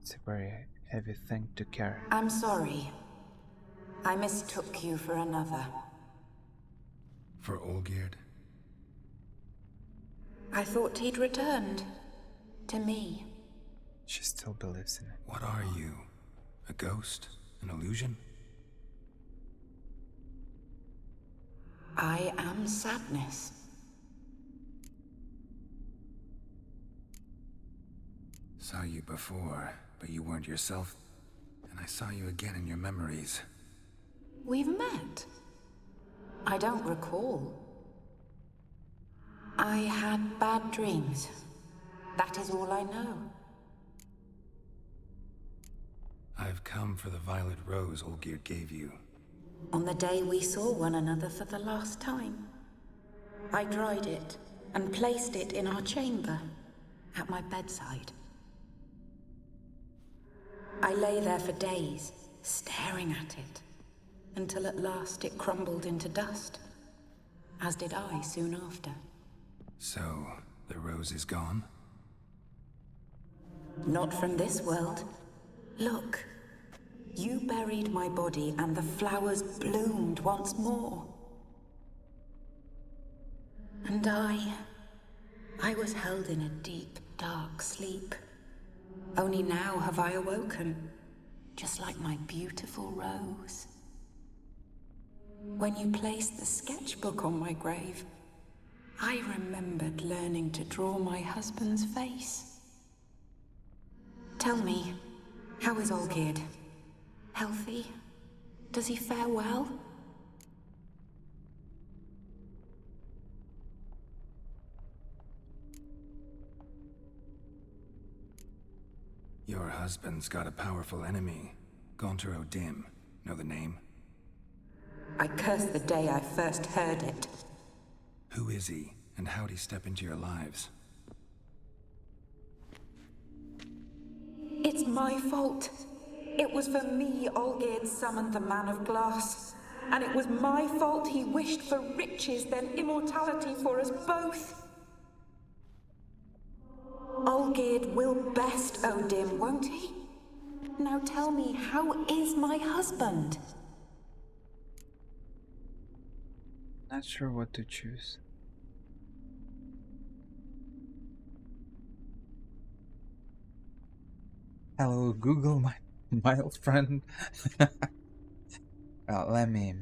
It's a very heavy thing to carry. I'm sorry. I mistook you for another. For Olgierd? I thought he'd returned. To me. She still believes in it. What are you? A ghost? An illusion? I am sadness. Saw you before, but you weren't yourself. And I saw you again in your memories. We've met. I don't recall. I had bad dreams. That is all I know. I've come for the violet rose Olgierd gave you. On the day we saw one another for the last time, I dried it and placed it in our chamber, at my bedside. I lay there for days, staring at it, until at last it crumbled into dust, as did I soon after. So, the rose is gone? Not from this world. Look. You buried my body and the flowers bloomed once more. And I was held in a deep, dark sleep. Only now have I awoken, just like my beautiful rose. When you placed the sketchbook on my grave, I remembered learning to draw my husband's face. Tell me, how is Olgierd? Healthy? Does he fare well? Your husband's got a powerful enemy. Gaunter O'Dim. Know the name? I curse the day I first heard it. Who is he, and how'd he step into your lives? It's my fault. It was for me Olgierd summoned the Man of Glass. And it was my fault he wished for riches, then immortality for us both. Olgierd will best O'Dim, won't he? Now tell me, how is my husband? Not sure what to choose. Hello, Google, my old friend. Well, let me.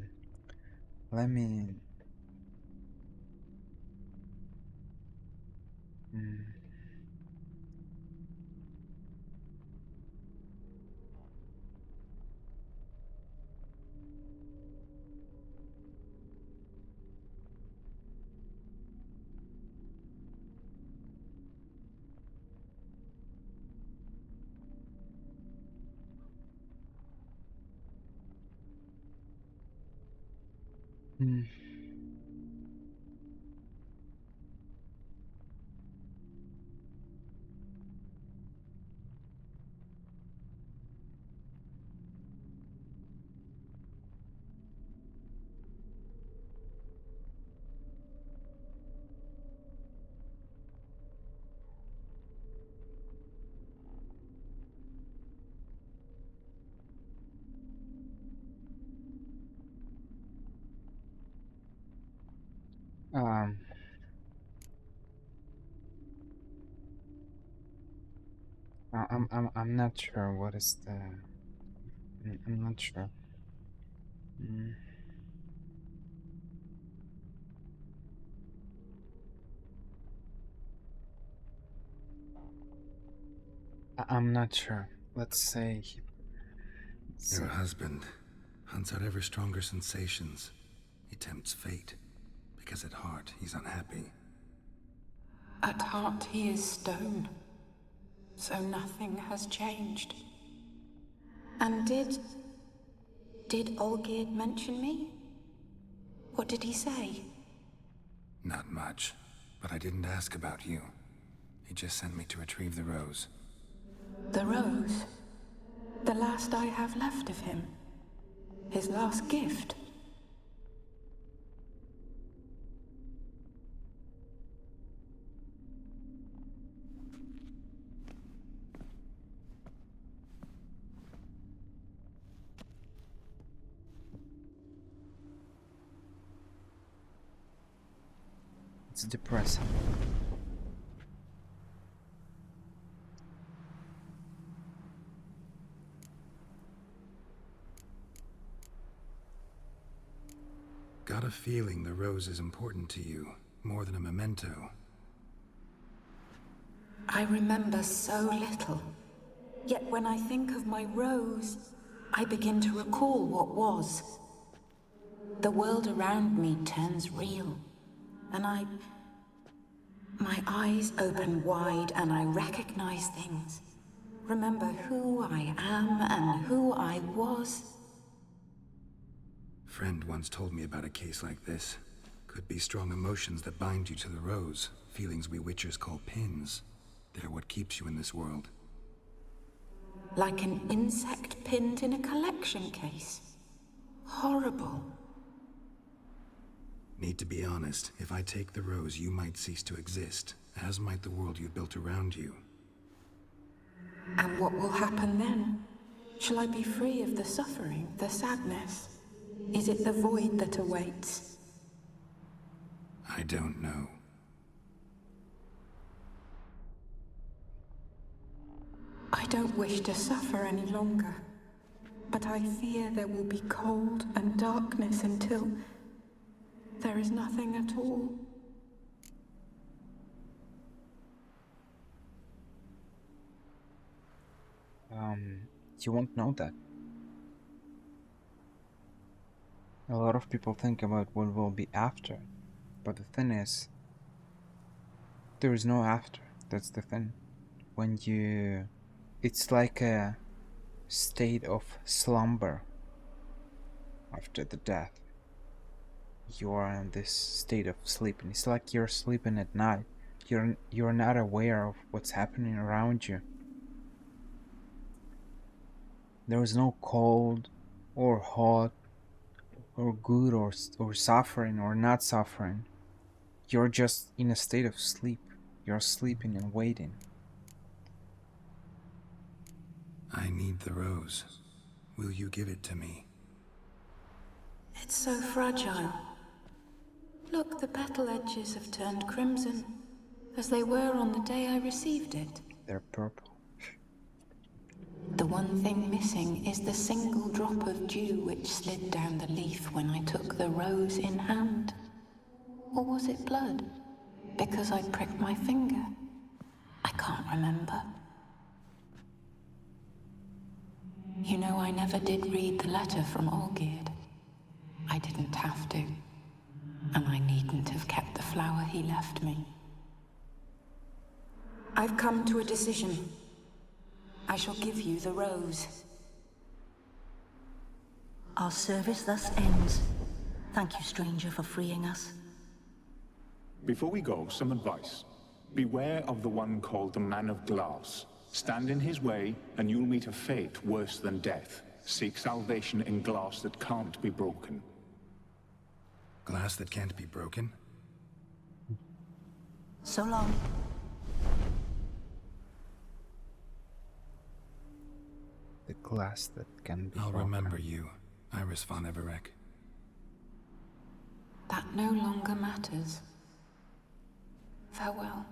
I'm not sure what is the. I'm not sure. I'm not sure. Let's say. Your husband hunts out ever stronger sensations. He tempts fate, because at heart he's unhappy. At heart he is stone, so nothing has changed. And did Olgierd mention me? What did he say? Not much, but I didn't ask about you. He just sent me to retrieve the rose. The rose? The last I have left of him? His last gift? It's depressing. Got a feeling the rose is important to you, more than a memento. I remember so little. Yet when I think of my rose, I begin to recall what was. The world around me turns real, and my eyes open wide and I recognize things. Remember who I am and who I was. Friend once told me about a case like this. Could be strong emotions that bind you to the rose. Feelings we witchers call pins. They're what keeps you in this world. Like an insect pinned in a collection case. Horrible. Need to be honest. If I take the rose, you might cease to exist. As might the world you built around you. And what will happen then? Shall I be free of the suffering, the sadness? Is it the void that awaits? I don't know. I don't wish to suffer any longer, but I fear there will be cold and darkness until there is nothing at all. You won't know that. A lot of people think about what will be after, but the thing is, there is no after. That's the thing. When you... It's like a state of slumber after the death. You are in this state of sleeping. It's like you're sleeping at night. You're not aware of what's happening around you. There is no cold or hot or good or suffering or not suffering. You're just in a state of sleep. You're sleeping and waiting. I need the rose. Will you give it to me? It's so fragile. Look, the petal edges have turned crimson, as they were on the day I received it. They're purple. The one thing missing is the single drop of dew which slid down the leaf when I took the rose in hand. Or was it blood? Because I pricked my finger? I can't remember. You know, I never did read the letter from Olgierd. I didn't have to. And I needn't have kept the flower he left me. I've come to a decision. I shall give you the rose. Our service thus ends. Thank you, stranger, for freeing us. Before we go, some advice. Beware of the one called the Man of Glass. Stand in his way, and you'll meet a fate worse than death. Seek salvation in glass that can't be broken. Glass that can't be broken? So long. The glass that can be I'll broken. remember you, Iris von Everec. That no longer matters. Farewell.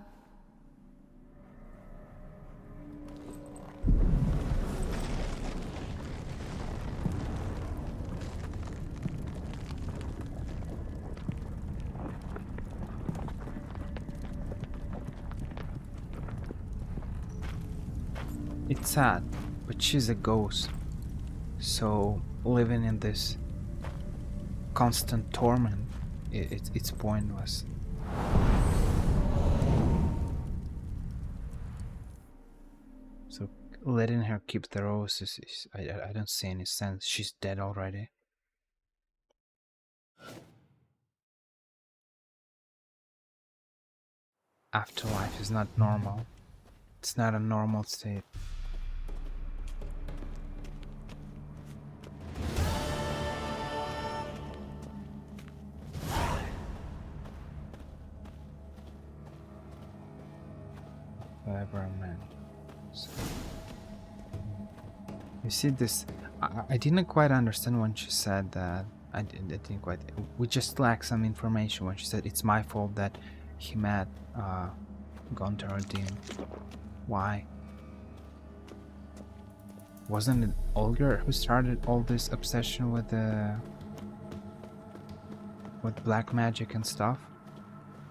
It's sad, but she's a ghost. So living in this constant torment, it's pointless. So letting her keep the roses is I don't see any sense. She's dead already. Afterlife is not normal. It's not a normal state. Whatever I meant. So, you see this? I didn't quite understand when she said that. I didn't quite. We just lack some information when she said it's my fault that he met Gunther Erdin. Why? Wasn't it Olgierd who started all this obsession with black magic and stuff?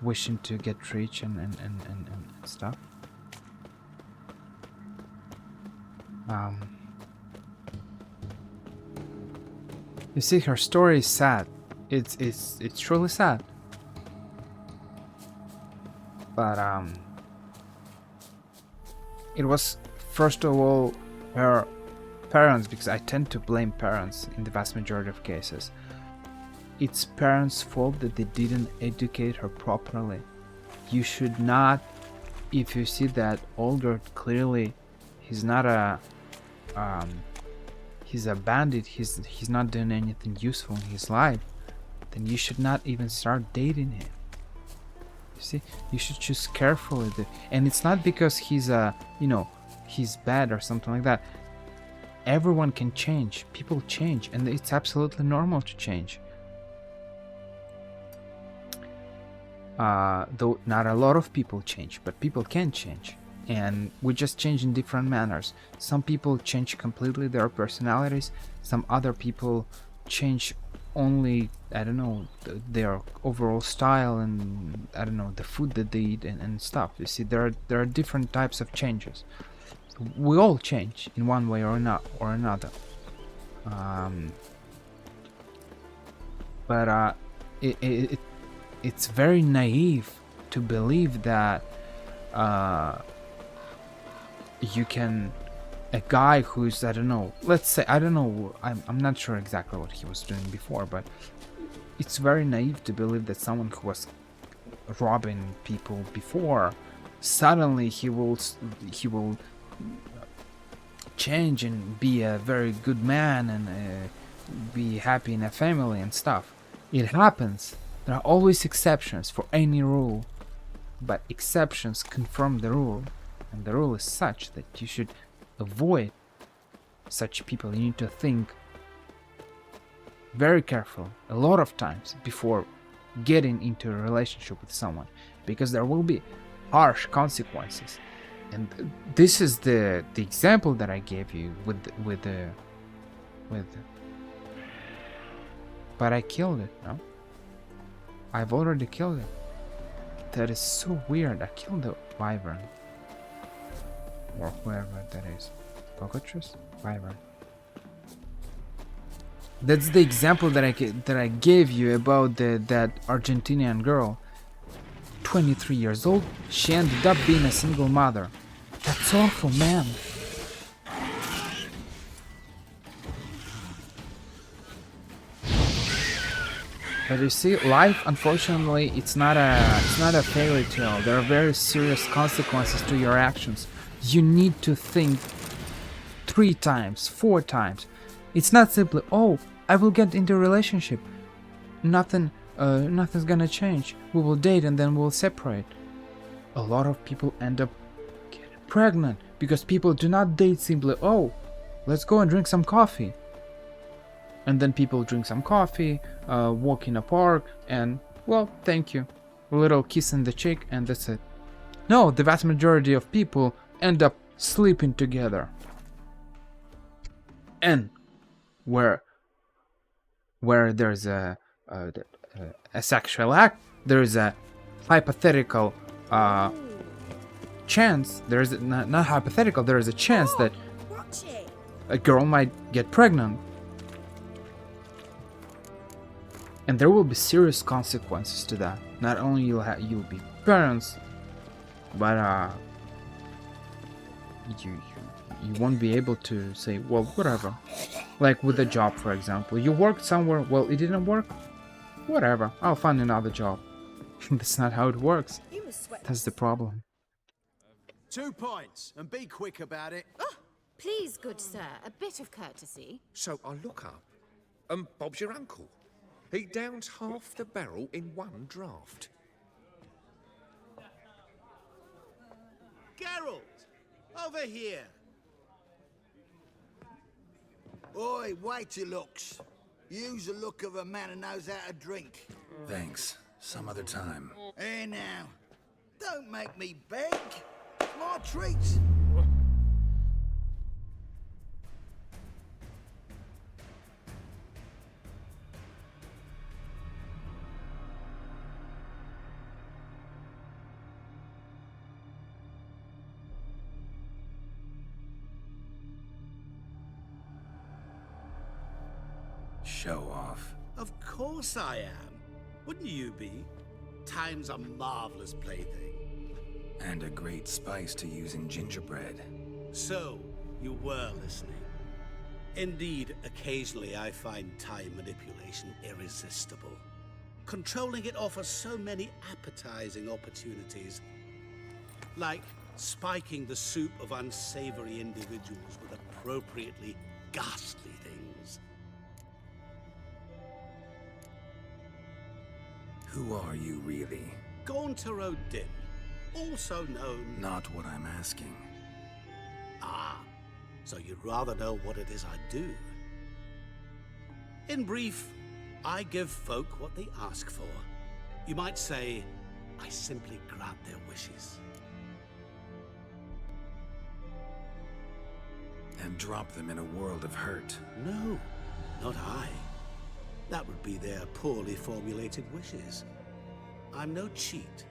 Wishing to get rich and stuff? You see, her story is sad. It's truly sad. But it was first of all her parents, because I tend to blame parents in the vast majority of cases. It's parents' fault that they didn't educate her properly. You should not, if you see that Olgierd clearly he's not a he's a bandit, he's not doing anything useful in his life, then you should not even start dating him. You see, you should choose carefully. And it's not because he's a, he's bad or something like that. Everyone can change. People change, and it's absolutely normal to change. Though not a lot of people change, but people can change, and we just change in different manners. Some people change completely their personalities. Some other people change only, I don't know, their overall style, and I don't know, the food that they eat and stuff. You see, there are different types of changes. We all change in one way or another. But it's very naive to believe that you can, a guy who's, I don't know, let's say, I don't know, I'm not sure exactly what he was doing before, but it's very naive to believe that someone who was robbing people before, suddenly he will change and be a very good man and be happy in a family and stuff. It happens. There are always exceptions for any rule, but exceptions confirm the rule, and the rule is such that you should avoid such people. You need to think very careful a lot of times before getting into a relationship with someone, because there will be harsh consequences. And this is the example that I gave you with but I killed it, no? I've already killed it. That is so weird. I killed the wyvern. Or whoever that is. Cockatrice? Wyvern. That's the example that I gave you about that Argentinian girl. 23 years old, she ended up being a single mother. That's awful, man. But you see, life, unfortunately, it's not a fairy tale. There are very serious consequences to your actions. You need to think 3 times, 4 times. It's not simply, oh, I will get into a relationship. Nothing's gonna change. We will date and then we'll separate. A lot of people end up getting pregnant because people do not date simply, oh, let's go and drink some coffee. And then people drink some coffee, walk in a park, and, well, thank you. A little kiss in the cheek, and that's it. No, the vast majority of people end up sleeping together. And where there's a sexual act, there is a hypothetical chance. There is not hypothetical. There is a chance that a girl might get pregnant, and there will be serious consequences to that. Not only you'll be parents, but you won't be able to say, well, whatever. Like with a job, for example, you worked somewhere, well, it didn't work. Whatever, I'll find another job. That's not how it works. That's the problem. 2 points, and be quick about it. Oh, please, good sir, a bit of courtesy. So I look up, and Bob's your uncle. He downs half the barrel in one draft. Geralt, over here. Oi, wait your looks. Use the look of a man who knows how to drink. Thanks. Some other time. Here now. Don't make me beg. It's my treat. Show off. Of course I am. Wouldn't you be? Time's a marvelous plaything. And a great spice to use in gingerbread. So, you were listening. Indeed, occasionally I find time manipulation irresistible. Controlling it offers so many appetizing opportunities. Like spiking the soup of unsavory individuals with appropriately ghastly things. Who are you, really? Gaunter O'Din, also known... Not what I'm asking. so you'd rather know what it is I do. In brief, I give folk what they ask for. You might say, I simply grant their wishes. And drop them in a world of hurt. No, not I. That would be their poorly formulated wishes. I'm no cheat.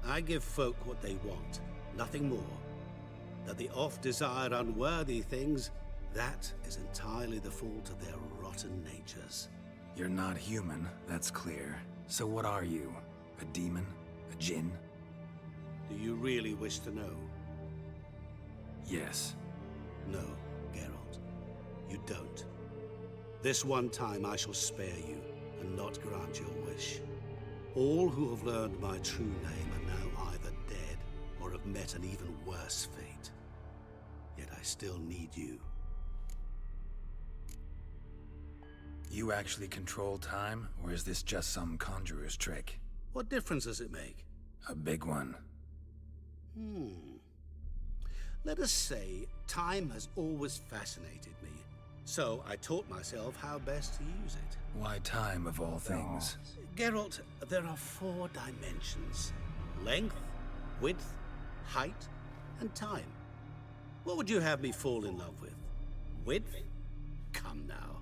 I give folk what they want, nothing more. That they oft desire unworthy things, that is entirely the fault of their rotten natures. You're not human, that's clear. So what are you? A demon? A djinn? Do you really wish to know? Yes. No, Geralt. You don't. This one time I shall spare you, and not grant your wish. All who have learned my true name are now either dead, or have met an even worse fate. Yet I still need you. You actually control time, or is this just some conjurer's trick? What difference does it make? A big one. Let us say, time has always fascinated me. So I taught myself how best to use it. Why time, of all things? Geralt, there are 4 dimensions. Length, width, height, and time. What would you have me fall in love with? Width? Come now.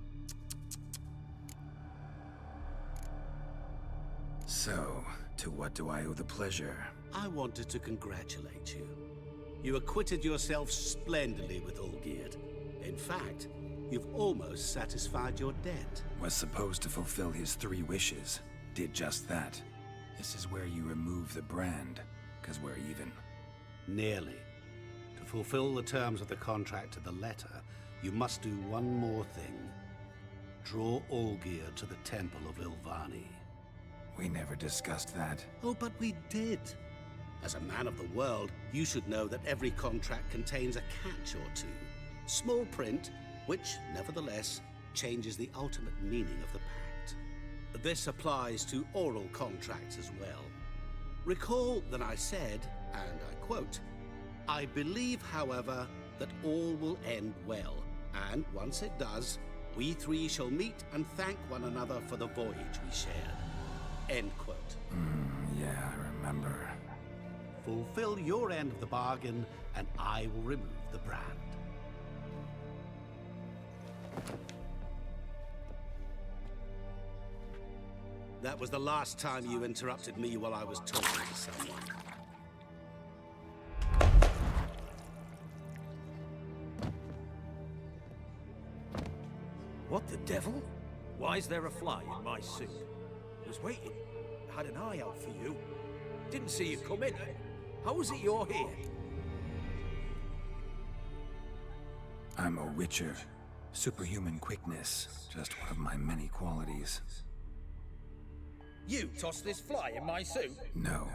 So, to what do I owe the pleasure? I wanted to congratulate you. You acquitted yourself splendidly with Olgierd. In fact, you've almost satisfied your debt. Was supposed to fulfill his 3 wishes. Did just that. This is where you remove the brand, because we're even. Nearly. To fulfill the terms of the contract to the letter, you must do one more thing. Draw Olgierd to the Temple of Lilvani. We never discussed that. Oh, but we did. As a man of the world, you should know that every contract contains a catch or two. Small print, which, nevertheless, changes the ultimate meaning of the pact. This applies to oral contracts as well. Recall that I said, and I quote, "I believe, however, that all will end well, and once it does, we 3 shall meet and thank one another for the voyage we shared." End quote. Yeah, I remember. Fulfill your end of the bargain, and I will remove the brand. That was the last time you interrupted me while I was talking to someone. What the devil? Why is there a fly in my suit? Was waiting. Had an eye out for you. Didn't see you come in. How is it you're here? I'm a witcher. Superhuman quickness. Just one of my many qualities. You tossed this fly in my suit? No.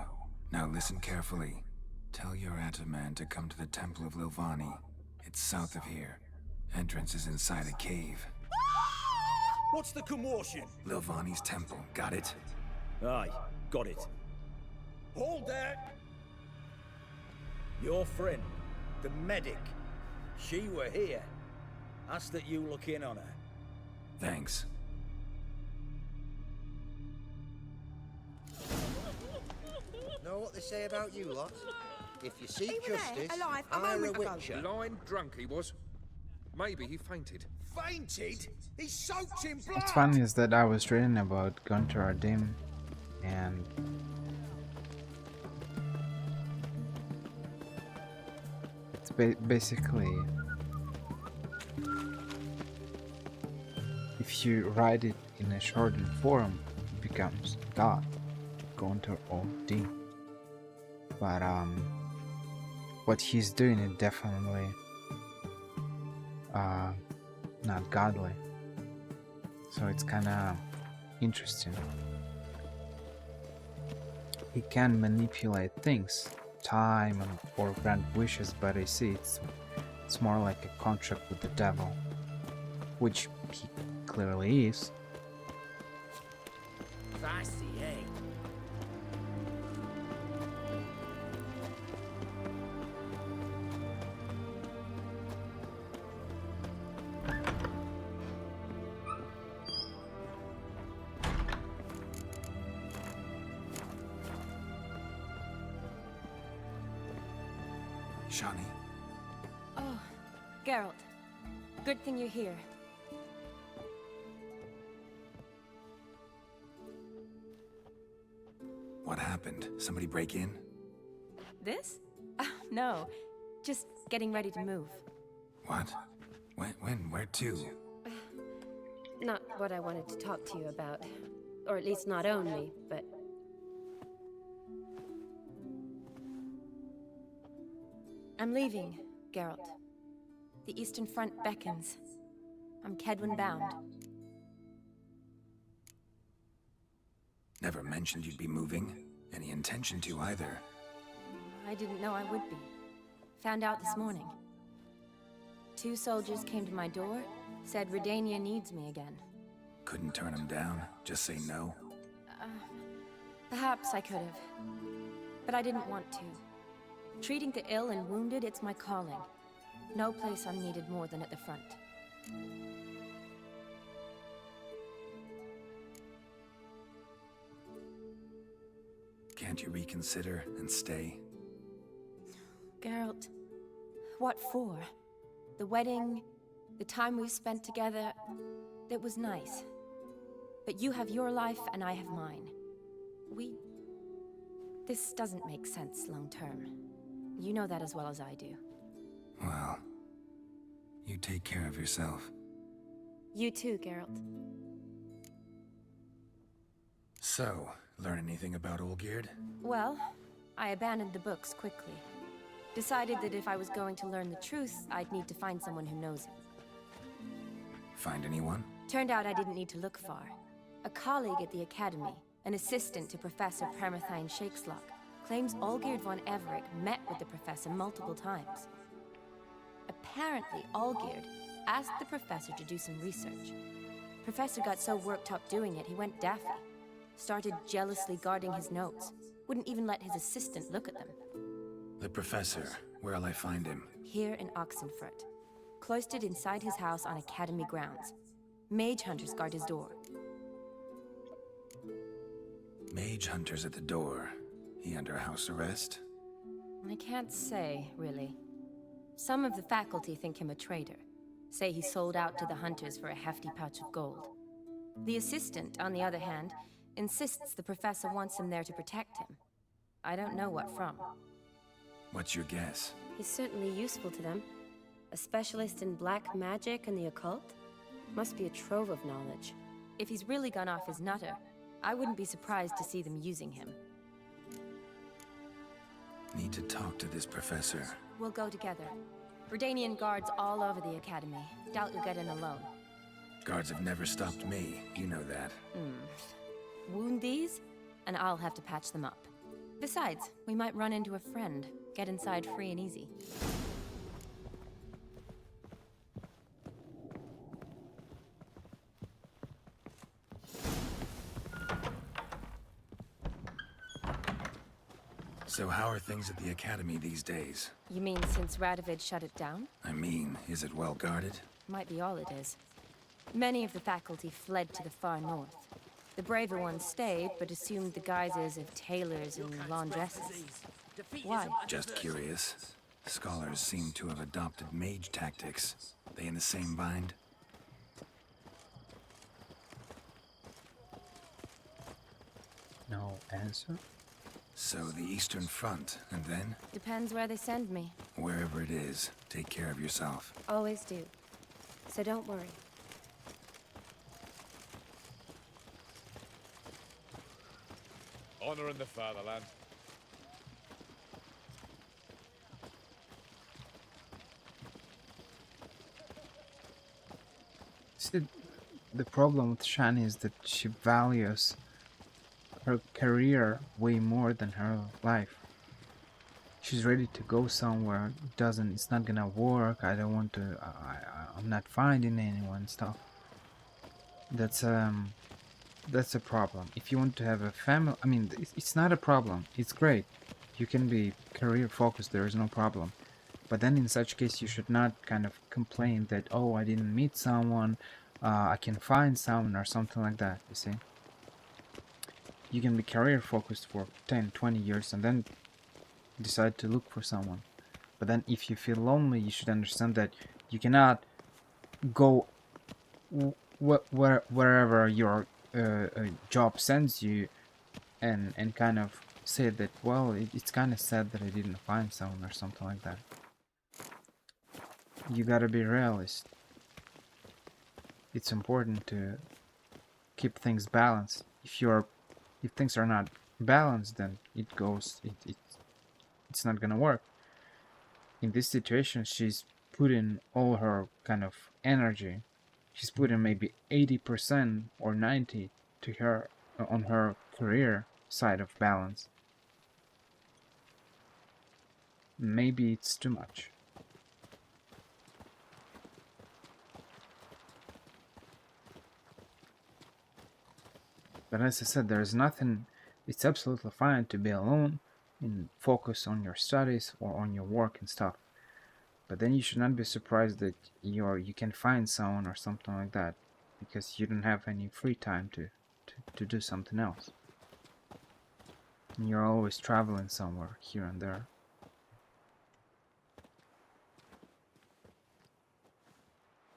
Now listen carefully. Tell your Ataman to come to the Temple of Lilvani. It's south of here. Entrance is inside a cave. What's the commotion? Lilvani's temple, got it? Aye, got it. Hold there! Your friend, the medic, she were here. Ask that you look in on her. Thanks. Know what they say about you lot? If you seek He were there, justice, alive, a hire a moment ago. witcher. Blind drunk he was. Maybe he fainted. Fainted? He soaked in blood! What's funny is that I was reading about Gunter Ardim, and it's basically, if you write it in a shortened form, it becomes God, Gunter Ardim. But what he's doing is definitely not godly. So it's kind of interesting. He can manipulate things, time or grant wishes, but I see it's more like a contract with the devil, which he clearly is. Fancy, eh? Shani. Oh, Geralt. Good thing you're here. What happened? Somebody break in? This? No. Just getting ready to move. What? When? Where to? Not what I wanted to talk to you about. Or at least not only, but... I'm leaving, Geralt. The Eastern Front beckons. I'm Kedwin bound. Never mentioned you'd be moving. Any intention to either. I didn't know I would be. Found out this morning. 2 soldiers came to my door, said Redania needs me again. Couldn't turn them down? Just say no? Perhaps I could have. But I didn't want to. Treating the ill and wounded, it's my calling. No place I'm needed more than at the front. Can't you reconsider and stay? Geralt, what for? The wedding, the time we've spent together, it was nice. But you have your life and I have mine. This doesn't make sense long term. You know that as well as I do. Well, you take care of yourself. You too, Geralt. So, learn anything about Olgierd? Well, I abandoned the books quickly. Decided that if I was going to learn the truth, I'd need to find someone who knows it. Find anyone? Turned out I didn't need to look far. A colleague at the Academy, an assistant to Professor Permathine Shakeslock, claims Olgierd von Everec met with the professor multiple times. Apparently, Olgierd asked the professor to do some research. Professor got so worked up doing it, he went daffy. Started jealously guarding his notes. Wouldn't even let his assistant look at them. The professor. Where'll I find him? Here in Oxenfurt. Cloistered inside his house on Academy grounds. Mage hunters guard his door. Mage hunters at the door. He under house arrest? I can't say, really. Some of the faculty think him a traitor. Say he sold out to the hunters for a hefty pouch of gold. The assistant, on the other hand, insists the professor wants him there to protect him. I don't know what from. What's your guess? He's certainly useful to them. A specialist in black magic and the occult? Must be a trove of knowledge. If he's really gone off his nutter, I wouldn't be surprised to see them using him. Need to talk to this professor. We'll go together. Redanian guards all over the Academy. Doubt you'll get in alone. Guards have never stopped me. You know that. Wound these, and I'll have to patch them up. Besides, we might run into a friend. Get inside free and easy. So how are things at the Academy these days? You mean since Radovid shut it down? I mean, is it well guarded? Might be all it is. Many of the faculty fled to the far north. The braver ones stayed, but assumed the guises of tailors and laundresses. Why? Just curious. Scholars seem to have adopted mage tactics. They in the same bind? No answer? So the Eastern Front, and then? Depends where they send me. Wherever it is, take care of yourself. Always do. So don't worry. Honor in the fatherland. See, the problem with Shani is that she values her career way more than her life. She's ready to go somewhere. It's not gonna work. I don't want to. I'm not finding anyone. Stuff. That's a problem. If you want to have a family, I mean, it's not a problem. It's great. You can be career focused. There is no problem. But then in such case, you should not kind of complain that, oh, I didn't meet someone. I can find someone or something like that. You see. You can be career focused for 10, 20 years and then decide to look for someone. But then if you feel lonely, you should understand that you cannot go wherever your job sends you and kind of say that, well, it's kind of sad that I didn't find someone or something like that. You gotta be realist. It's important to keep things balanced. If things are not balanced, then it's not gonna work. In this situation, she's putting all her kind of energy. She's putting maybe 80% or 90% to her on her career side of balance. Maybe it's too much. But as I said, there's nothing, it's absolutely fine to be alone and focus on your studies or on your work and stuff. But then you should not be surprised that you can find someone or something like that, because you don't have any free time to do something else. And you're always traveling somewhere here and there.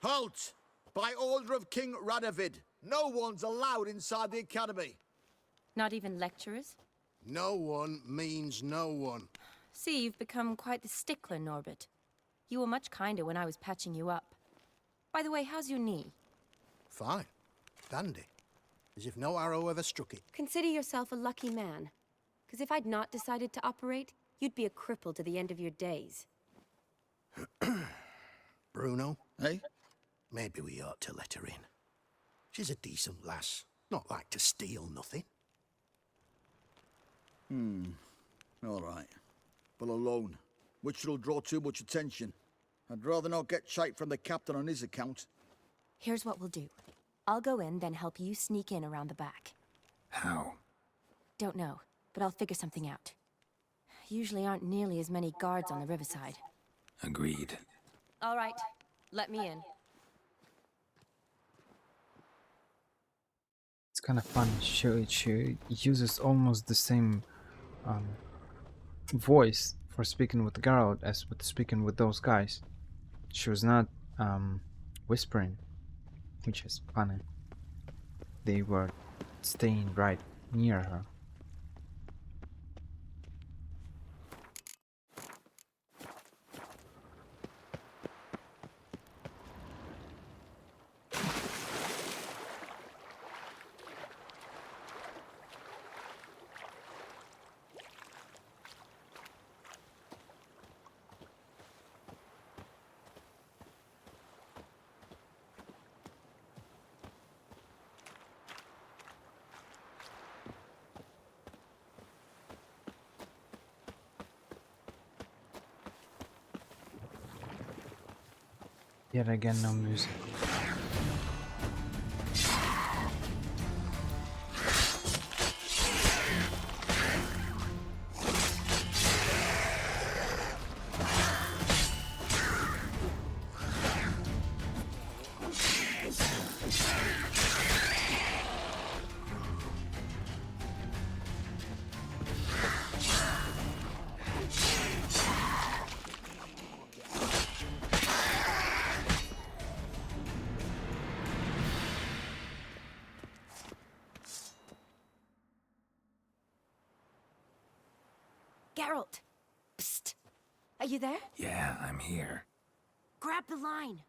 Halt! By order of King Radovid, no one's allowed inside the academy. Not even lecturers? No one means no one. See, you've become quite the stickler, Norbert. You were much kinder when I was patching you up. By the way, how's your knee? Fine. Dandy. As if no arrow ever struck it. Consider yourself a lucky man. Because if I'd not decided to operate, you'd be a cripple to the end of your days. Bruno, eh? Maybe we ought to let her in. She's a decent lass. Not like to steal nothing. All right. But alone, which will draw too much attention. I'd rather not get shite from the captain on his account. Here's what we'll do. I'll go in, then help you sneak in around the back. How? Don't know, but I'll figure something out. Usually aren't nearly as many guards on the riverside. Agreed. All right, let me in. It's kind of fun. She uses almost the same voice for speaking with Geralt as with speaking with those guys. She was not whispering, which is funny. They were staying right near her. Yet again, no music. Geralt! Psst! Are you there? Yeah, I'm here. Grab the line!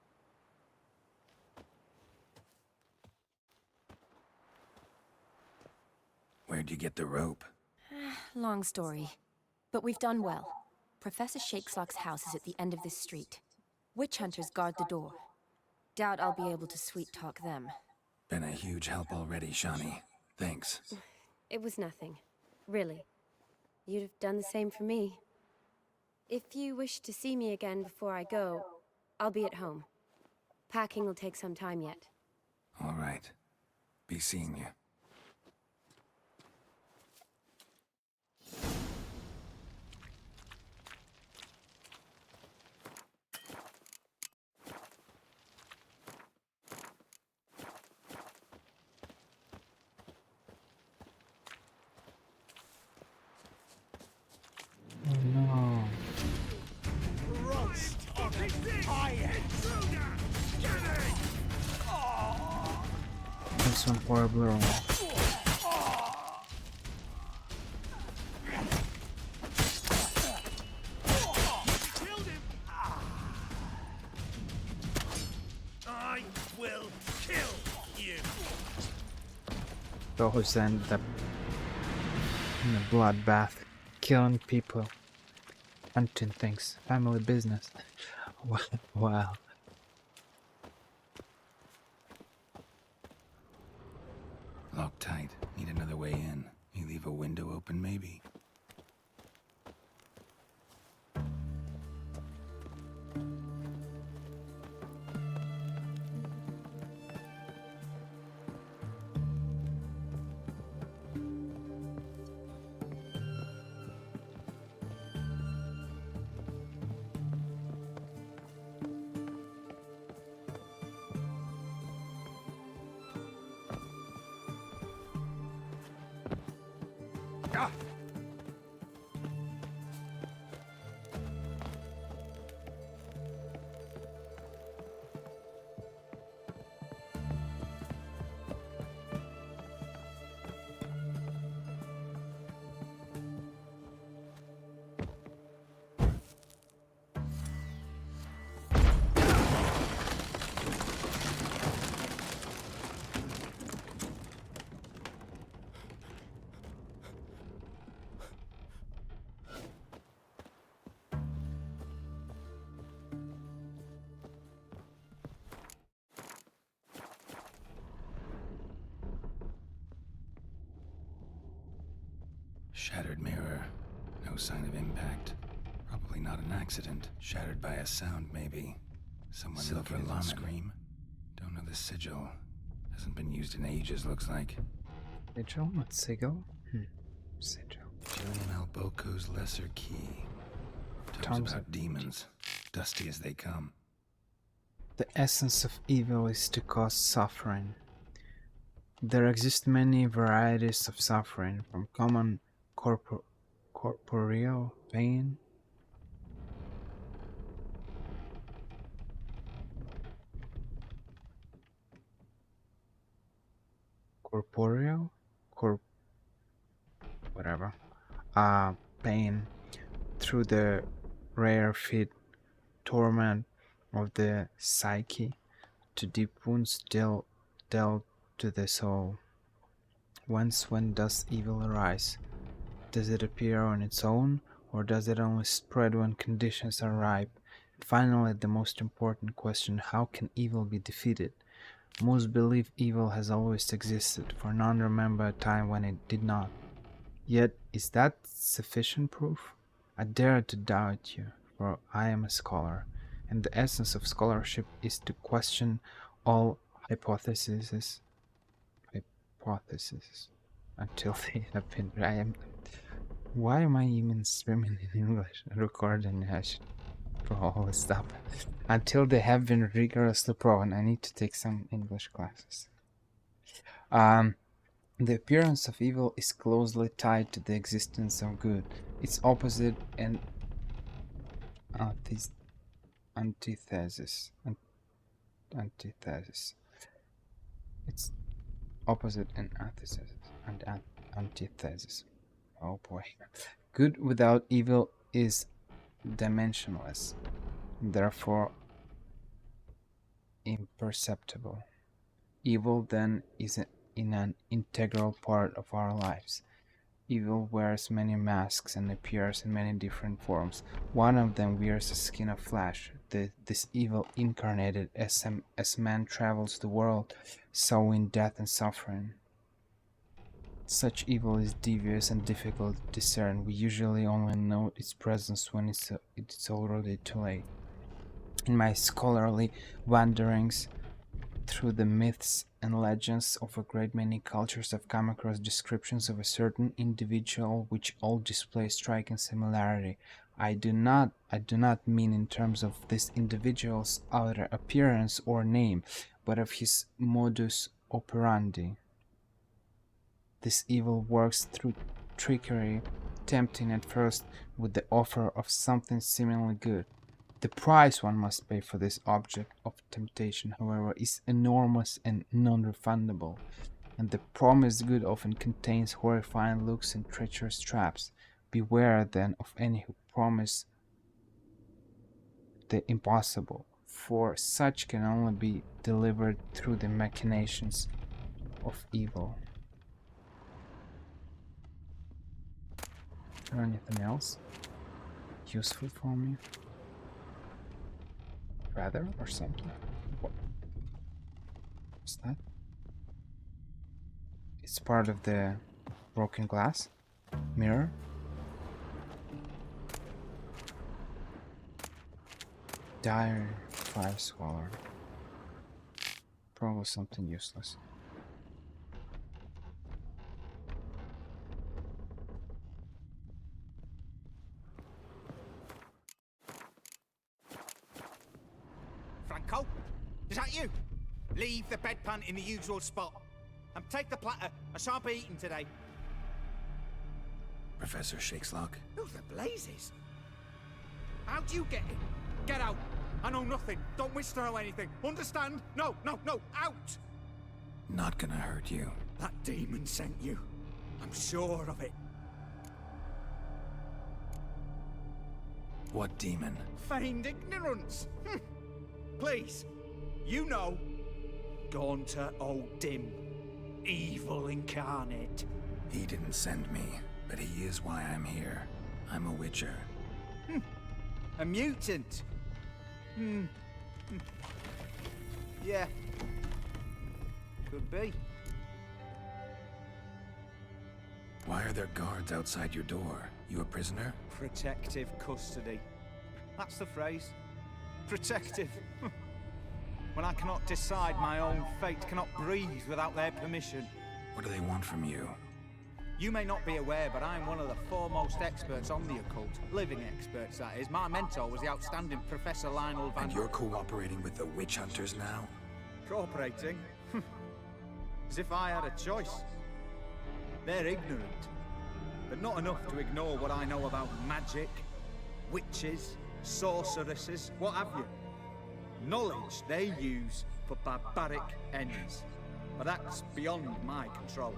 Where'd you get the rope? Long story. But we've done well. Professor Shakeslock's house is at the end of this street. Witch hunters guard the door. Doubt I'll be able to sweet-talk them. Been a huge help already, Shani. Thanks. It was nothing. Really. You'd have done the same for me. If you wish to see me again before I go, I'll be at home. Packing will take some time yet. All right. Be seeing you. Oh no. this one horribly wrong. I will kill you. Those end up in a bloodbath, killing people, hunting things, family business. Wow. Locked tight. Need another way in. You leave a window open, maybe? Shattered mirror. No sign of impact. Probably not an accident. Shattered by a sound, maybe. Someone looking at the scream. Don't know the sigil. Hasn't been used in ages, looks like. Sigil? Not sigil? Sigil. Julian Alboco's lesser key. Talks about demons. Dusty as they come. The essence of evil is to cause suffering. There exist many varieties of suffering, from common corporeal pain, pain, through the rare fit torment of the psyche, to deep wounds dealt to the soul. Whence, when does evil arise? Does it appear on its own, or does it only spread when conditions are ripe? Finally, the most important question: how can evil be defeated? Most believe evil has always existed, for none remember a time when it did not. Yet, is that sufficient proof? I dare to doubt you, for I am a scholar, and the essence of scholarship is to question all hypotheses until they have been. Why am I even screaming in English? Recording, I should probably stop. Until they have been rigorously proven. I need to take some English classes. The appearance of evil is closely tied to the existence of good. Its opposite and antithesis. It's opposite and antithesis. Oh boy. Good without evil is dimensionless, therefore imperceptible. Evil then is an integral part of our lives. Evil wears many masks and appears in many different forms. One of them wears a skin of flesh. This evil incarnated as man travels the world, sowing death and suffering. Such evil is devious and difficult to discern. We usually only note its presence when it's already too late. In my scholarly wanderings through the myths and legends of a great many cultures, I've come across descriptions of a certain individual which all display striking similarity. I do not mean in terms of this individual's outer appearance or name, but of his modus operandi. This evil works through trickery, tempting at first with the offer of something seemingly good. The price one must pay for this object of temptation, however, is enormous and non-refundable, and the promised good often contains horrifying looks and treacherous traps. Beware then of any who promise the impossible, for such can only be delivered through the machinations of evil. Is there anything else useful for me? Feather or something? What's that? It's part of the broken glass mirror. Dire fire swallower. Probably something useless. Franco? Is that you? Leave the bedpan in the usual spot. And take the platter. I shan't be eating today. Professor Shakeslock? Who the blazes? How do you get in? Get out. I know nothing. Don't wish to know anything. Understand? No, no, no. Out! Not gonna hurt you. That demon sent you. I'm sure of it. What demon? Feigned ignorance. Please. You know. Gaunter O'Dim. Evil incarnate. He didn't send me, but he is why I'm here. I'm a witcher. A mutant. Yeah. Could be. Why are there guards outside your door? You a prisoner? Protective custody. That's the phrase. Protective. When I cannot decide my own fate, cannot breathe without their permission. What do they want from you? You may not be aware, but I'm one of the foremost experts on the occult. Living experts, that is. My mentor was the outstanding Professor Lionel Van... And you're cooperating with the witch hunters now? Cooperating? As if I had a choice. They're ignorant, but not enough to ignore what I know about magic, witches, sorceresses, what have you. Knowledge they use for barbaric ends. But that's beyond my control.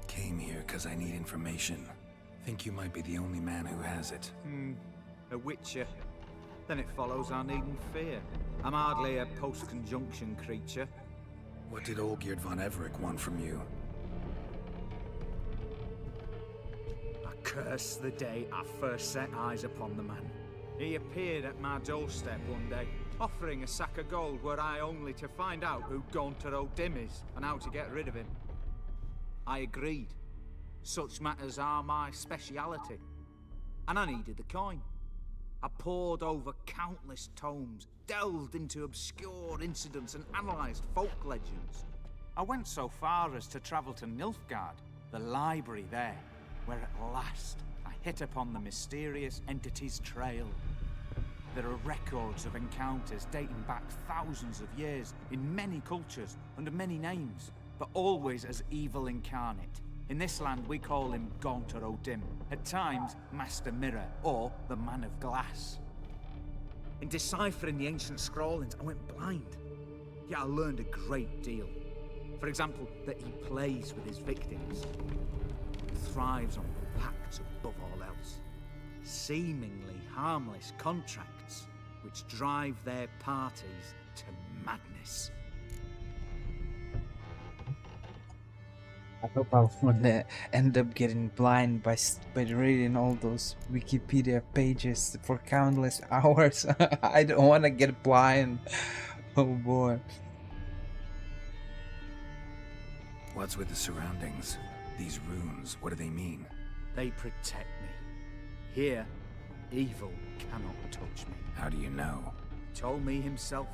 Came here because I need information. Think you might be the only man who has it. A witcher. Then it follows I needn't fear. I'm hardly a post-conjunction creature. What did Olgierd von Everec want from you? I curse the day I first set eyes upon the man. He appeared at my doorstep one day, offering a sack of gold were I only to find out who Gaunter O'Dim is and how to get rid of him. I agreed. Such matters are my speciality. And I needed the coin. I pored over countless tomes, delved into obscure incidents and analysed folk legends. I went so far as to travel to Nilfgaard, the library there, where at last I hit upon the mysterious entity's trail. There are records of encounters dating back thousands of years in many cultures, under many names, but always as evil incarnate. In this land we call him Gaunter O'Dim, at times Master Mirror, or the Man of Glass. In deciphering the ancient scrawlings, I went blind, yet I learned a great deal. For example, that he plays with his victims, thrives on pacts above all else, seemingly harmless contracts which drive their parties to madness. I hope I won't end up getting blind by reading all those Wikipedia pages for countless hours. I don't want to get blind. Oh boy. What's with the surroundings? These runes, what do they mean? They protect me. Here, evil cannot touch me. How do you know? Told me himself.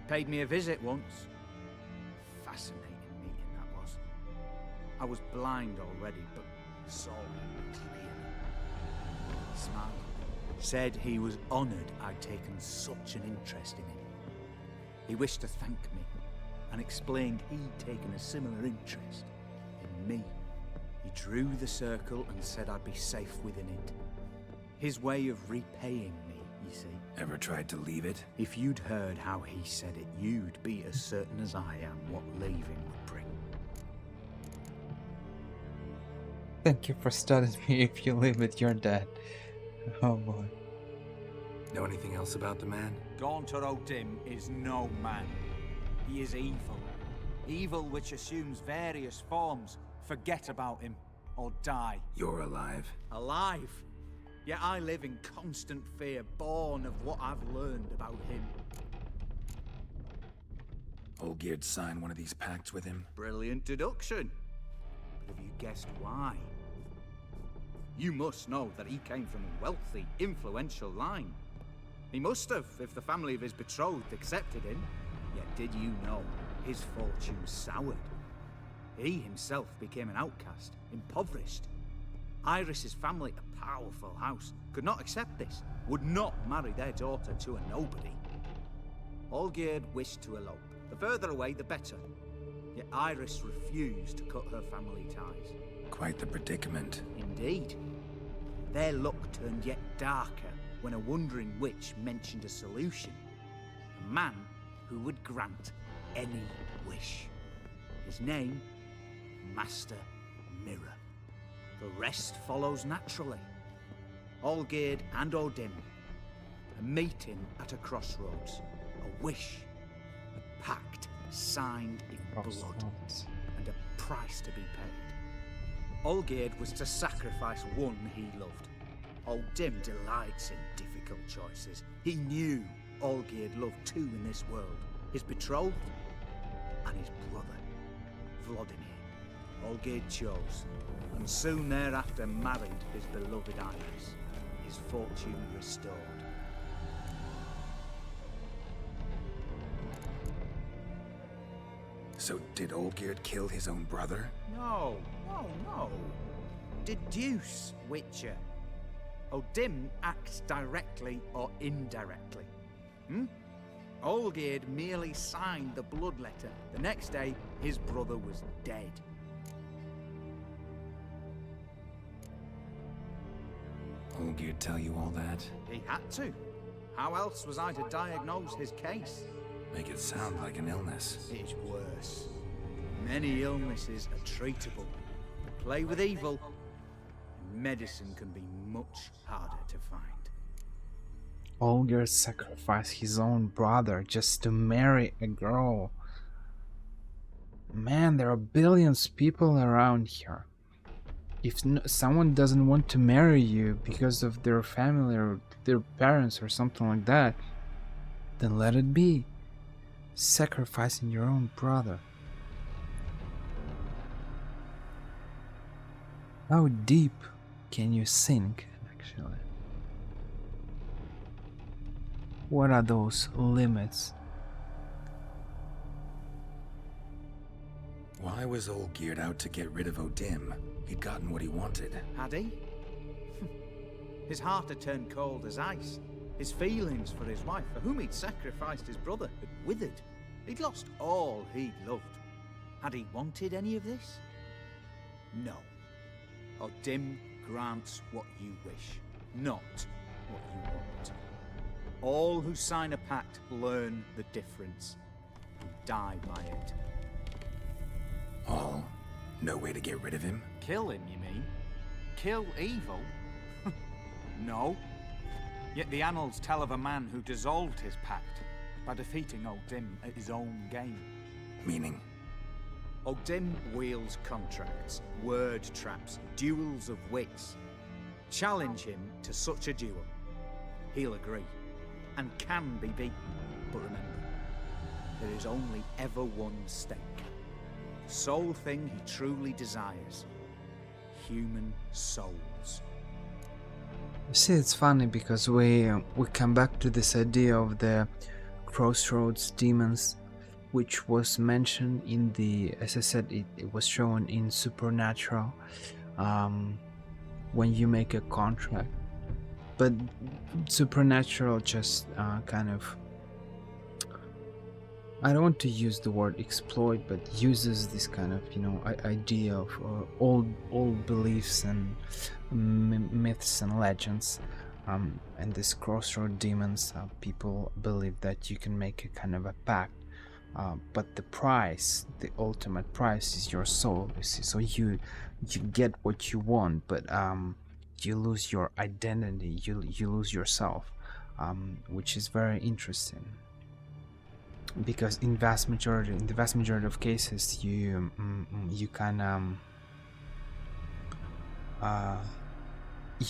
Paid me a visit once. Fascinating meeting that was. I was blind already, but saw him clearly. He smiled. Said he was honoured I'd taken such an interest in him. He wished to thank me, and explained he'd taken a similar interest in me. He drew the circle and said I'd be safe within it. His way of repaying me, you see. Ever tried to leave it? If you'd heard how he said it, you'd be as certain as I am what leaving would bring. Thank you for studying me. If you leave it, you're dead. Oh boy. Know anything else about the man? Gaunter O'Dim is no man. He is evil. Evil which assumes various forms. Forget about him, or die. You're alive. Alive? Yet I live in constant fear, born of what I've learned about him. Olgierd signed one of these pacts with him? Brilliant deduction. But have you guessed why? You must know that he came from a wealthy, influential line. He must have, if the family of his betrothed accepted him. Yet did you know his fortune soured? He himself became an outcast, impoverished. Iris's family, a powerful house, could not accept this, would not marry their daughter to a nobody. Olgierd wished to elope. The further away, the better. Yet Iris refused to cut her family ties. Quite the predicament. Indeed. Their luck turned yet darker when a wandering witch mentioned a solution. A man who would grant any wish. His name, Master Mirror. The rest follows naturally. Olgierd and O'Dim, a meeting at a crossroads, a wish, a pact signed in blood, and a price to be paid. Olgierd was to sacrifice one he loved. O'Dim delights in difficult choices. He knew Olgierd loved two in this world, his betrothed and his brother, Vladimir. Olgierd chose, and soon thereafter married his beloved Iris, his fortune restored. So did Olgierd kill his own brother? No. Deduce, Witcher. O'Dim acts directly or indirectly. Olgierd merely signed the blood letter. The next day, his brother was dead. Olgierd tell you all that? He had to. How else was I to diagnose his case? Make it sound like an illness. It's worse. Many illnesses are treatable. But play with evil, and medicine can be much harder to find. Olgierd sacrificed his own brother just to marry a girl. Man, there are billions of people around here. If someone doesn't want to marry you because of their family or their parents or something like that, then let it be. Sacrificing your own brother. How deep can you sink, actually? What are those limits? Why was Olgierd out to get rid of O'Dim? He'd gotten what he wanted. Had he? His heart had turned cold as ice. His feelings for his wife, for whom he'd sacrificed his brother, had withered. He'd lost all he'd loved. Had he wanted any of this? No. O'Dim grants what you wish, not what you want. All who sign a pact learn the difference and die by it. All? No way to get rid of him? Kill him, you mean? Kill evil? No. Yet the annals tell of a man who dissolved his pact by defeating O'Dim at his own game. Meaning? O'Dim wields contracts, word traps, duels of wits. Challenge him to such a duel. He'll agree, and can be beaten. But remember, there is only ever one stake. The sole thing he truly desires. Human souls. You see, it's funny because we come back to this idea of the crossroads demons, which was mentioned in the, as I said, it was shown in Supernatural, when you make a contract. But Supernatural just kind of, I don't want to use the word exploit, but uses this kind of, you know, idea of old beliefs and myths and legends And this crossroad demons, people believe that you can make a kind of a pact, but the price, the ultimate price, is your soul. You see, so you get what you want, but you lose your identity. You lose yourself, which is very interesting. Because in the vast majority of cases, you can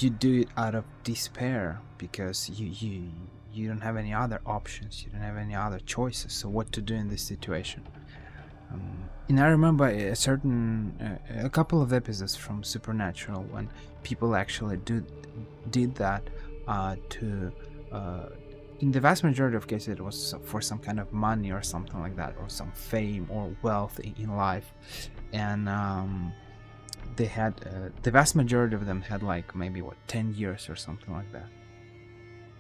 you do it out of despair, because you don't have any other options, you don't have any other choices. So what to do in this situation? And I remember a couple of episodes from Supernatural when people actually did that to in the vast majority of cases it was for some kind of money or something like that, or some fame or wealth in life. And they had the vast majority of them had like maybe 10 years or something like that.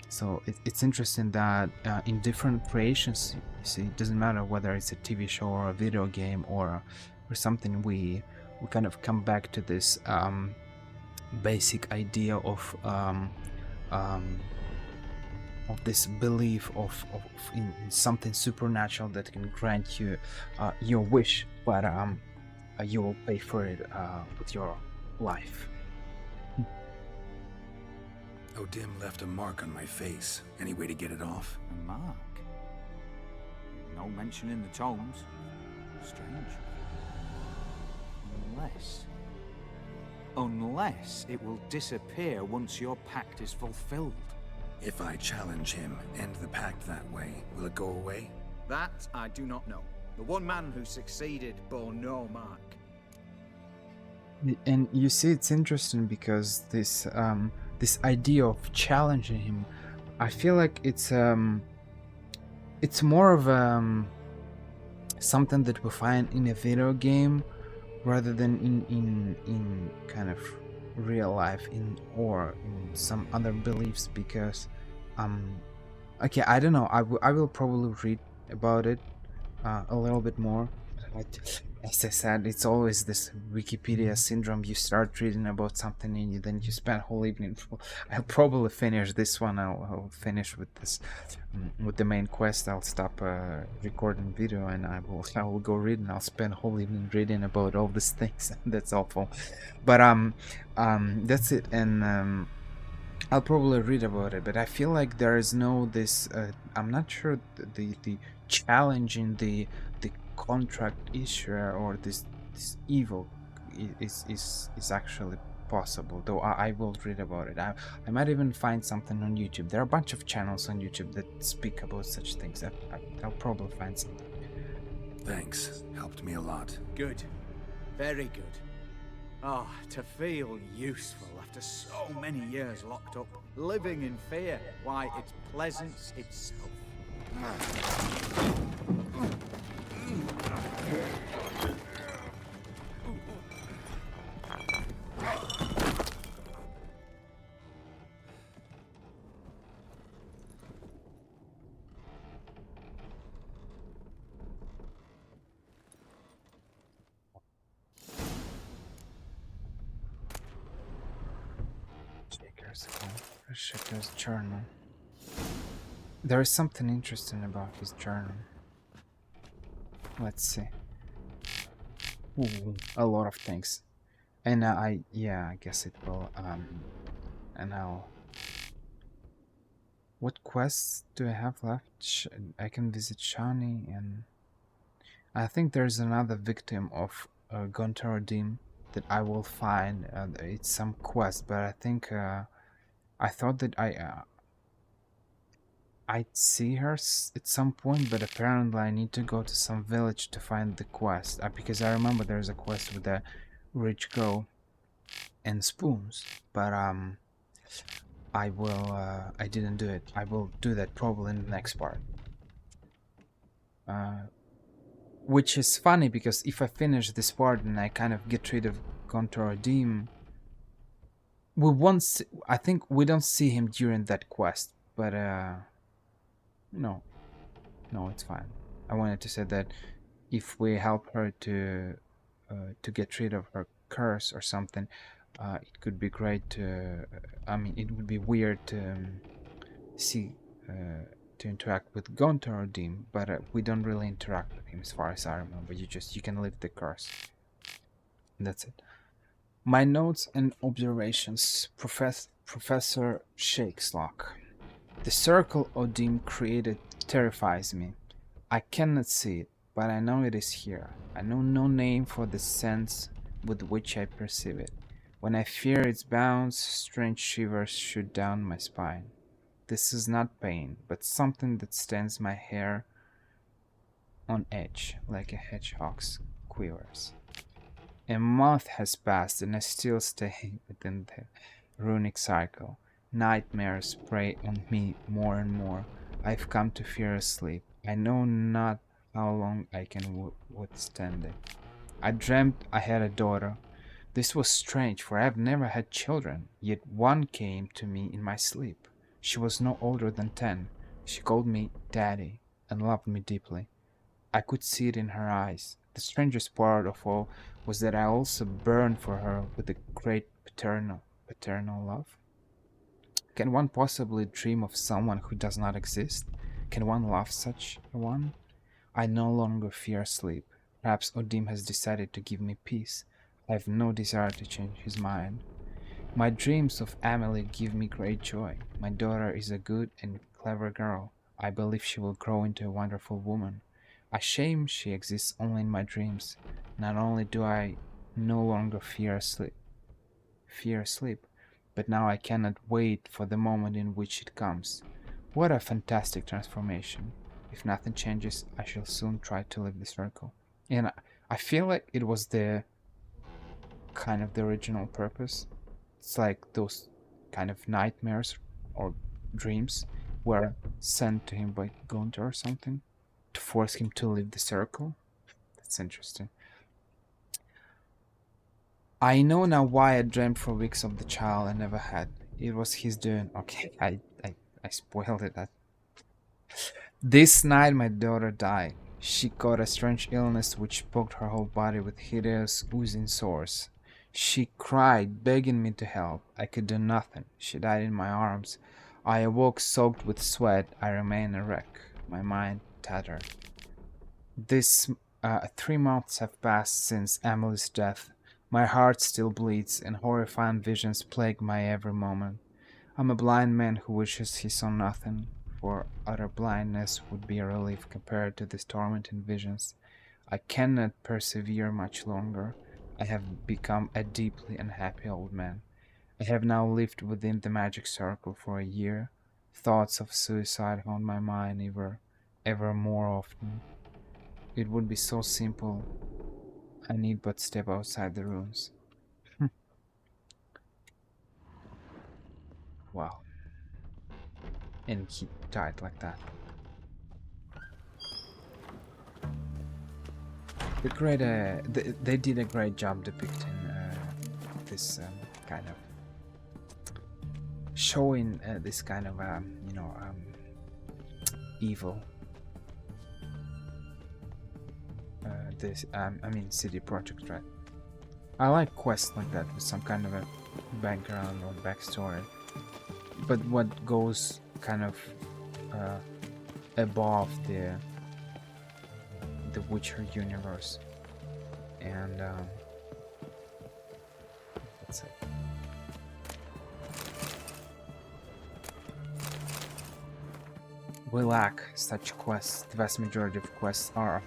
So it's interesting that in different creations, you see, it doesn't matter whether it's a TV show or a video game or something, we kind of come back to this basic idea of this belief of in something supernatural that can grant you your wish, but you will pay for it with your life. O'Dim left a mark on my face. Any way to get it off? A mark? No mention in the tomes. Strange. Unless it will disappear once your pact is fulfilled. If I challenge him, end the pact that way, will it go away? That I do not know. The one man who succeeded bore no mark. And you see, it's interesting because this idea of challenging him, I feel like it's more of something that we find in a video game rather than in kind of real life or in some other beliefs. Because okay, I don't know, I will probably read about it a little bit more. As I said, it's always this Wikipedia syndrome. You start reading about something and then you spend whole evening. I'll probably finish this one. I'll finish with this, with the main quest. I'll stop recording video and I will go read, and I'll spend whole evening reading about all these things. That's awful, but that's it. And I'll probably read about it. But I feel like there is no this. I'm not sure the challenging the contract issue or this evil is actually possible, though I will read about it. I might even find something on YouTube. There are a bunch of channels on YouTube that speak about such things. I'll probably find something. Thanks, helped me a lot. Good, very good. Oh, to feel useful after so many years locked up, living in fear. Why, it's pleasance itself. Shaker's journal. There is something interesting about his journal. Let's see. Ooh, a lot of things. And I guess it will and I'll what quests do I have left? I can visit Shani, and I think there's another victim of Gontar O'Dim that I will find. It's some quest, but I think I thought that I'd see her at some point, but apparently I need to go to some village to find the quest. Because I remember there's a quest with a rich girl and spoons, but I didn't do it. I will do that probably in the next part. Which is funny, because if I finish this part and I kind of get rid of Gontar O'Dim, we won't see, I think we don't see him during that quest, but no, it's fine. I wanted to say that if we help her to get rid of her curse or something, It could be great to, I mean, it would be weird to see, to interact with Gunter or Dim, but we don't really interact with him as far as I remember. You can lift the curse. That's it. My notes and observations, Professor Shakeslock. The circle Odim created terrifies me. I cannot see it, but I know it is here. I know no name for the sense with which I perceive it. When I fear its bounds, strange shivers shoot down my spine. This is not pain, but something that stands my hair on edge, like a hedgehog's quivers. A month has passed, and I still stay within the runic cycle. Nightmares prey on me more and more. I've come to fear sleep. I know not how long I can withstand it. I dreamt I had a daughter. This was strange, for I have never had children, yet one came to me in my sleep. She was no older than 10. She called me Daddy and loved me deeply. I could see it in her eyes. The strangest part of all was that I also burned for her with a great paternal love. Can one possibly dream of someone who does not exist? Can one love such a one? I no longer fear sleep. Perhaps Odim has decided to give me peace. I have no desire to change his mind. My dreams of Emily give me great joy. My daughter is a good and clever girl. I believe she will grow into a wonderful woman. A shame she exists only in my dreams. Not only do I no longer fear sleep, but now I cannot wait for the moment in which it comes. What a fantastic transformation. If nothing changes, I shall soon try to leave the circle. And I feel like it was the kind of the original purpose. It's like those kind of nightmares or dreams were sent to him by Gunther or something to force him to leave the circle. That's interesting. I know now why I dreamt for weeks of the child I never had. It was his doing. Okay, I spoiled it. This night my daughter died. She caught a strange illness which poked her whole body with hideous oozing sores. She cried, begging me to help. I could do nothing. She died in my arms. I awoke soaked with sweat. I remained a wreck, my mind tattered. 3 months have passed since Emily's death. My heart still bleeds, and horrifying visions plague my every moment. I'm a blind man who wishes he saw nothing, for utter blindness would be a relief compared to these tormenting visions. I cannot persevere much longer. I have become a deeply unhappy old man. I have now lived within the magic circle for a year. Thoughts of suicide haunt my mind ever more often. It would be so simple. I need but step outside the ruins. Wow. And he died like that. They did a great job depicting this kind of showing this kind of evil. CD Projekt Red. I like quests like that with some kind of a background or backstory, but what goes kind of above the Witcher universe, and that's it. We lack such quests. The vast majority of quests are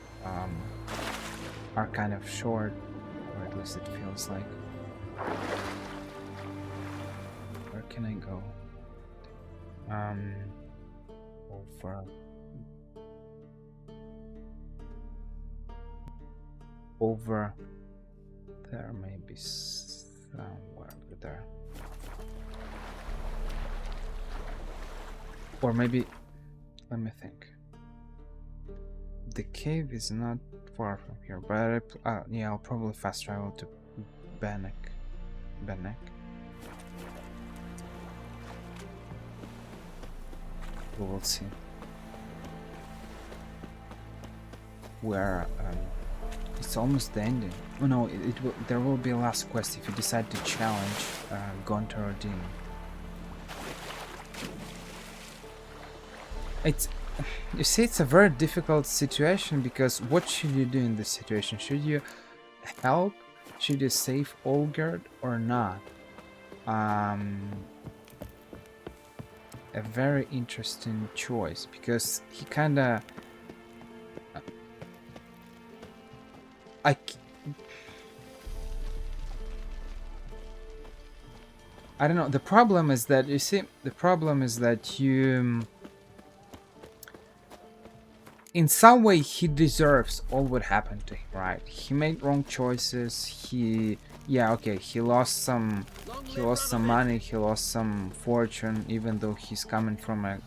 kind of short, or at least it feels like. Where can I go? Over there, maybe somewhere over there. Or maybe, let me think. The cave is not far from here, but yeah, I'll probably fast travel to Bannock. We will see it's almost the ending. Oh no, it will. There will be a last quest if you decide to challenge Gontar Odin. You see, it's a very difficult situation because what should you do in this situation? Should you help? Should you save Olgerd or not? A very interesting choice because he kinda I don't know. The problem is that you in some way he deserves all what happened to him, right? He made wrong choices. He lost some money, he lost some fortune, even though he's coming from a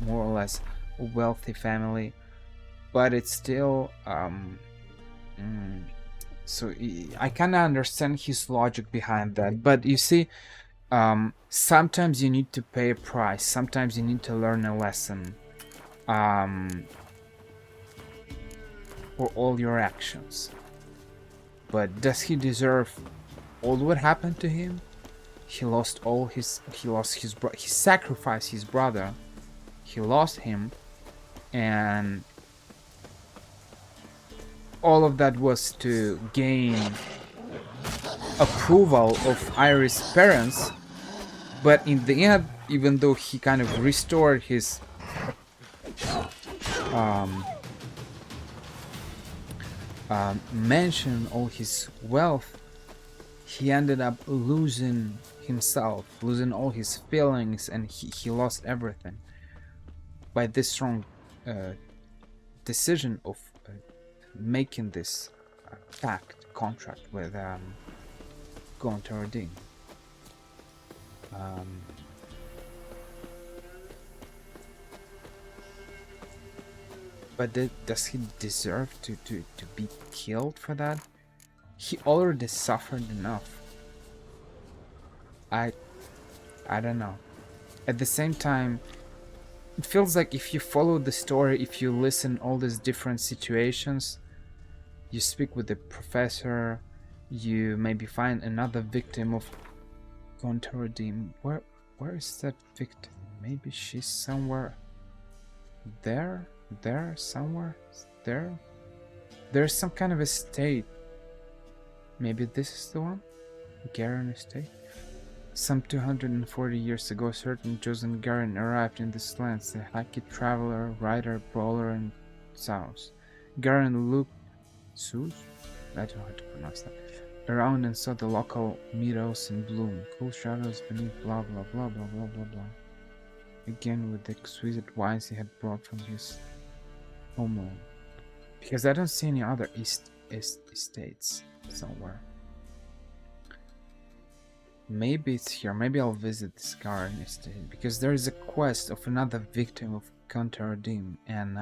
more or less wealthy family, but it's still so I kind of understand his logic behind that. But you see, sometimes you need to pay a price, sometimes you need to learn a lesson for all your actions. But does he deserve all what happened to him? He sacrificed his brother, he lost him, and all of that was to gain approval of Iris' parents. But in the end, even though he kind of restored his mansion, all his wealth, he ended up losing himself, losing all his feelings, and he lost everything by this wrong decision of making this contract with Gontar Odin. But does he deserve to be killed for that? He already suffered enough. I don't know. At the same time, it feels like if you follow the story, if you listen all these different situations, you speak with the professor, you maybe find another victim of Gontar Odin. Where is that victim? Maybe she's somewhere there somewhere there. There's some kind of estate. Maybe this is the one? Garen estate? Some 240 years ago, certain chosen Garen arrived in this land, the hacky traveler, rider, brawler, and Zeus. Garen looked I don't know how to pronounce that. Around and saw the local meadows in bloom, cool shadows beneath blah blah blah blah blah blah blah. Again with the exquisite wines he had brought from his homeland. Because I don't see any other estates somewhere. Maybe it's here. Maybe I'll visit this Garen estate because there is a quest of another victim of Gontar Odin, and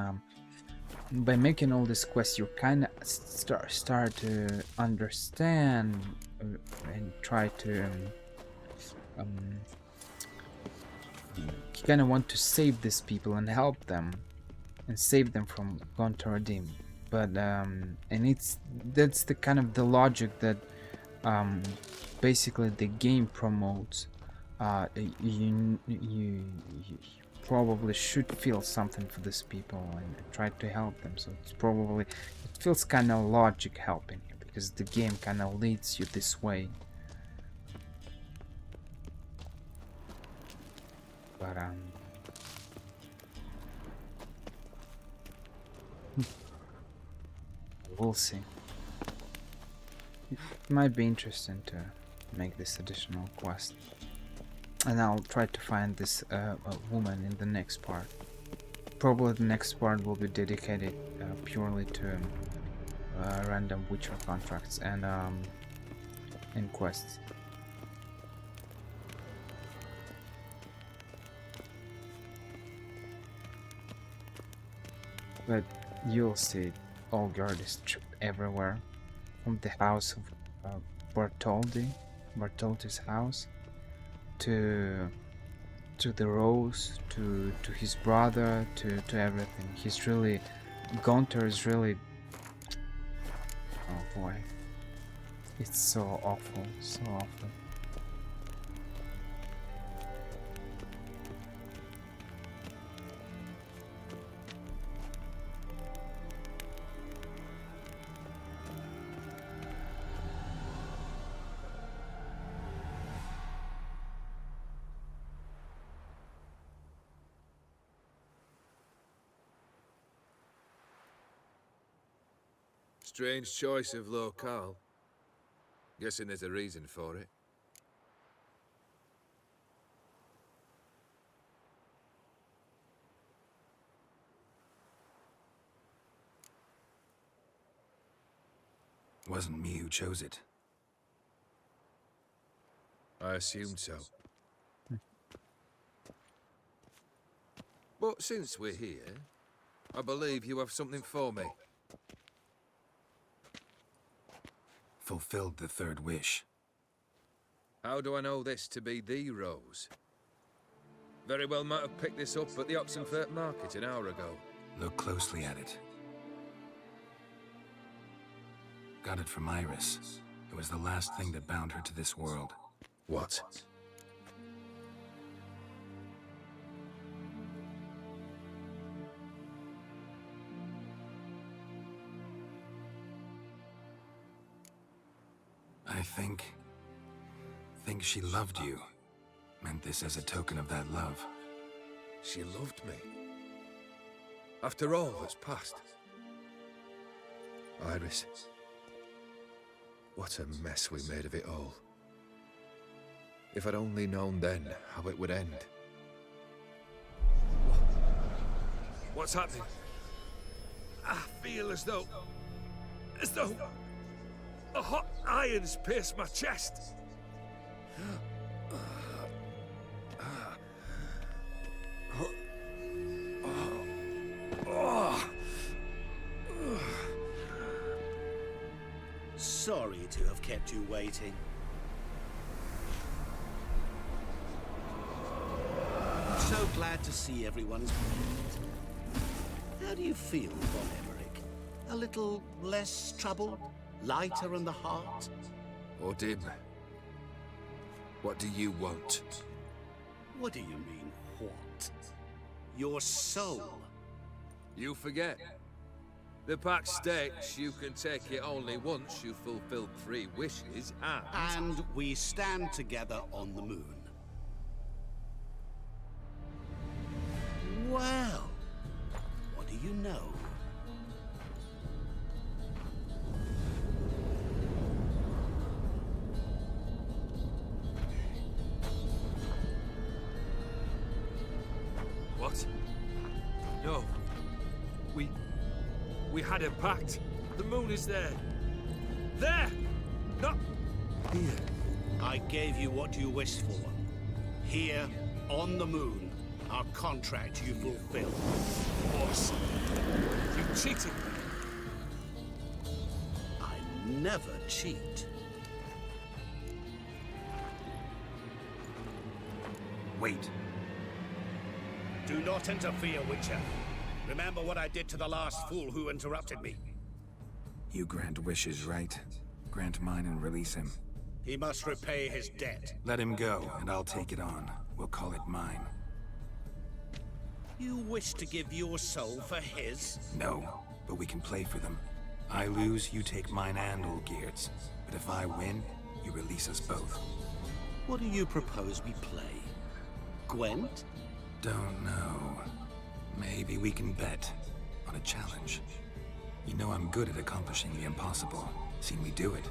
by making all these quests, you kind of start to understand and try to. You kind of want to save these people and help them, and save them from Gontar Odin. But and that's the kind of the logic that basically the game promotes. You probably should feel something for these people and try to help them. So it feels kind of logic helping you because the game kind of leads you this way. But we'll see. It might be interesting to make this additional quest. And I'll try to find this woman in the next part. Probably the next part will be dedicated purely to random Witcher contracts and quests. But you'll see Olgerd is stripped everywhere, from the house of Bartholdi's house, to the Rose, to his brother, to everything. Gontar is really boy. It's so awful, so awful. Strange choice of locale. Guessing there's a reason for it. Wasn't me who chose it. I assumed so. But since we're here, I believe you have something for me. Fulfilled the third wish. How do I know this to be the rose? Very well might have picked this up at the Oxenfurt market an hour ago. Look closely at it. Got it from Iris. It was the last thing that bound her to this world. What? I think she loved you. Meant this as a token of that love. She loved me. After all that's passed. Iris. What a mess we made of it all. If I'd only known then how it would end. What's happening? I feel as though a hot iron's pierced my chest. Sorry to have kept you waiting. So glad to see everyone's moved. How do you feel, Von Emmerich? A little less troubled? Lighter in the heart? Odim, what do you want? What do you mean, what? Your soul. You forget. The pact states you can take it only once you fulfill 3 wishes and we stand together on the moon. Well, what do you know? What? No. We had a pact. The moon is there. There! Not here. I gave you what you wished for. Here, on the moon, our contract you fulfilled. Boss, you cheated me. I never cheat. Wait. Do not interfere, Witcher. Remember what I did to the last fool who interrupted me. You grant wishes, right? Grant mine and release him. He must repay his debt. Let him go, and I'll take it on. We'll call it mine. You wish to give your soul for his? No, but we can play for them. I lose, you take mine and Olgierd's. But if I win, you release us both. What do you propose we play? Gwent? Don't know. Maybe we can bet on a challenge. You know I'm good at accomplishing the impossible. Seen me do it.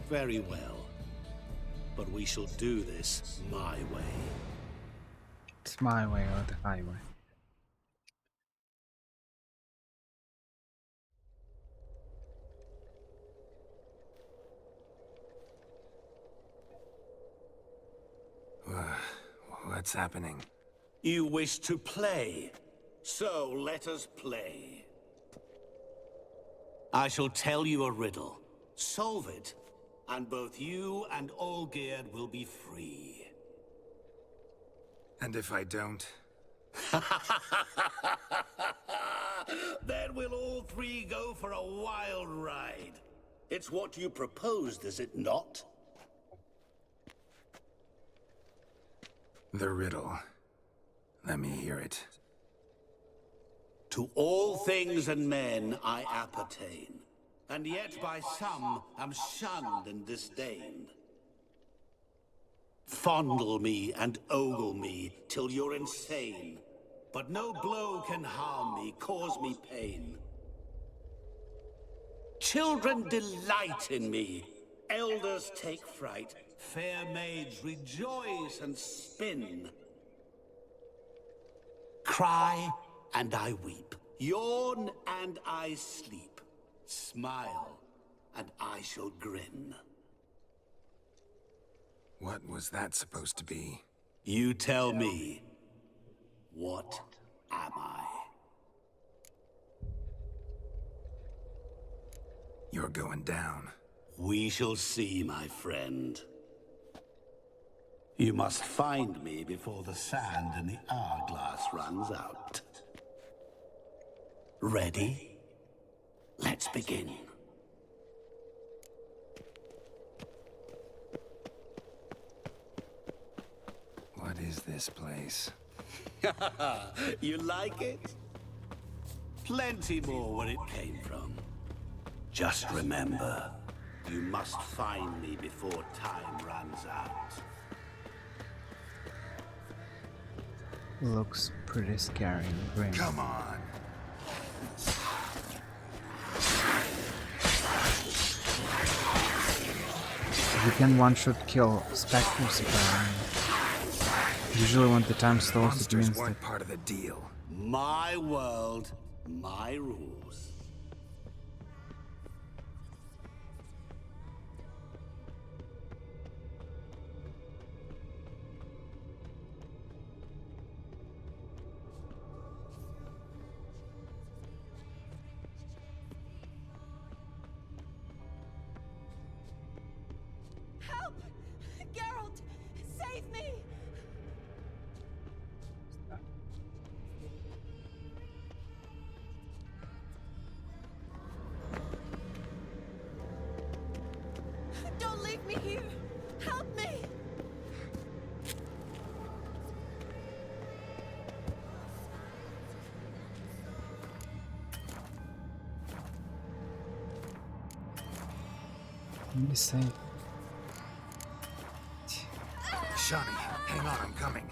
Very well. But we shall do this my way. It's my way or the highway. What's happening? You wish to play, so let us play. I shall tell you a riddle. Solve it, and both you and Olgierd will be free. And if I don't? Then for a wild ride. It's what you proposed, is it not? The riddle. Let me hear it. To all things and men I appertain, and yet by some am shunned and disdained. Fondle me and ogle me till you're insane, but no blow can harm me, cause me pain. Children delight in me, elders take fright, fair maids rejoice and spin. Cry and I weep, yawn and I sleep, smile and I shall grin. What was that supposed to be? You tell me, what am I? You're going down. We shall see, my friend. You must find me before the sand in the hourglass runs out. Ready? Let's begin. What is this place? You like it? Plenty more where it came from. Just remember, you must find me before time runs out. Looks pretty scary and grim. Come on. You can one-shot kill specters apparently. Usually when the time slows, it Monsters means weren't that part of the deal. My world, my rules. Help! Geralt! Save me! Don't leave me here! Help me! let me say. Shani, hang on, I'm coming.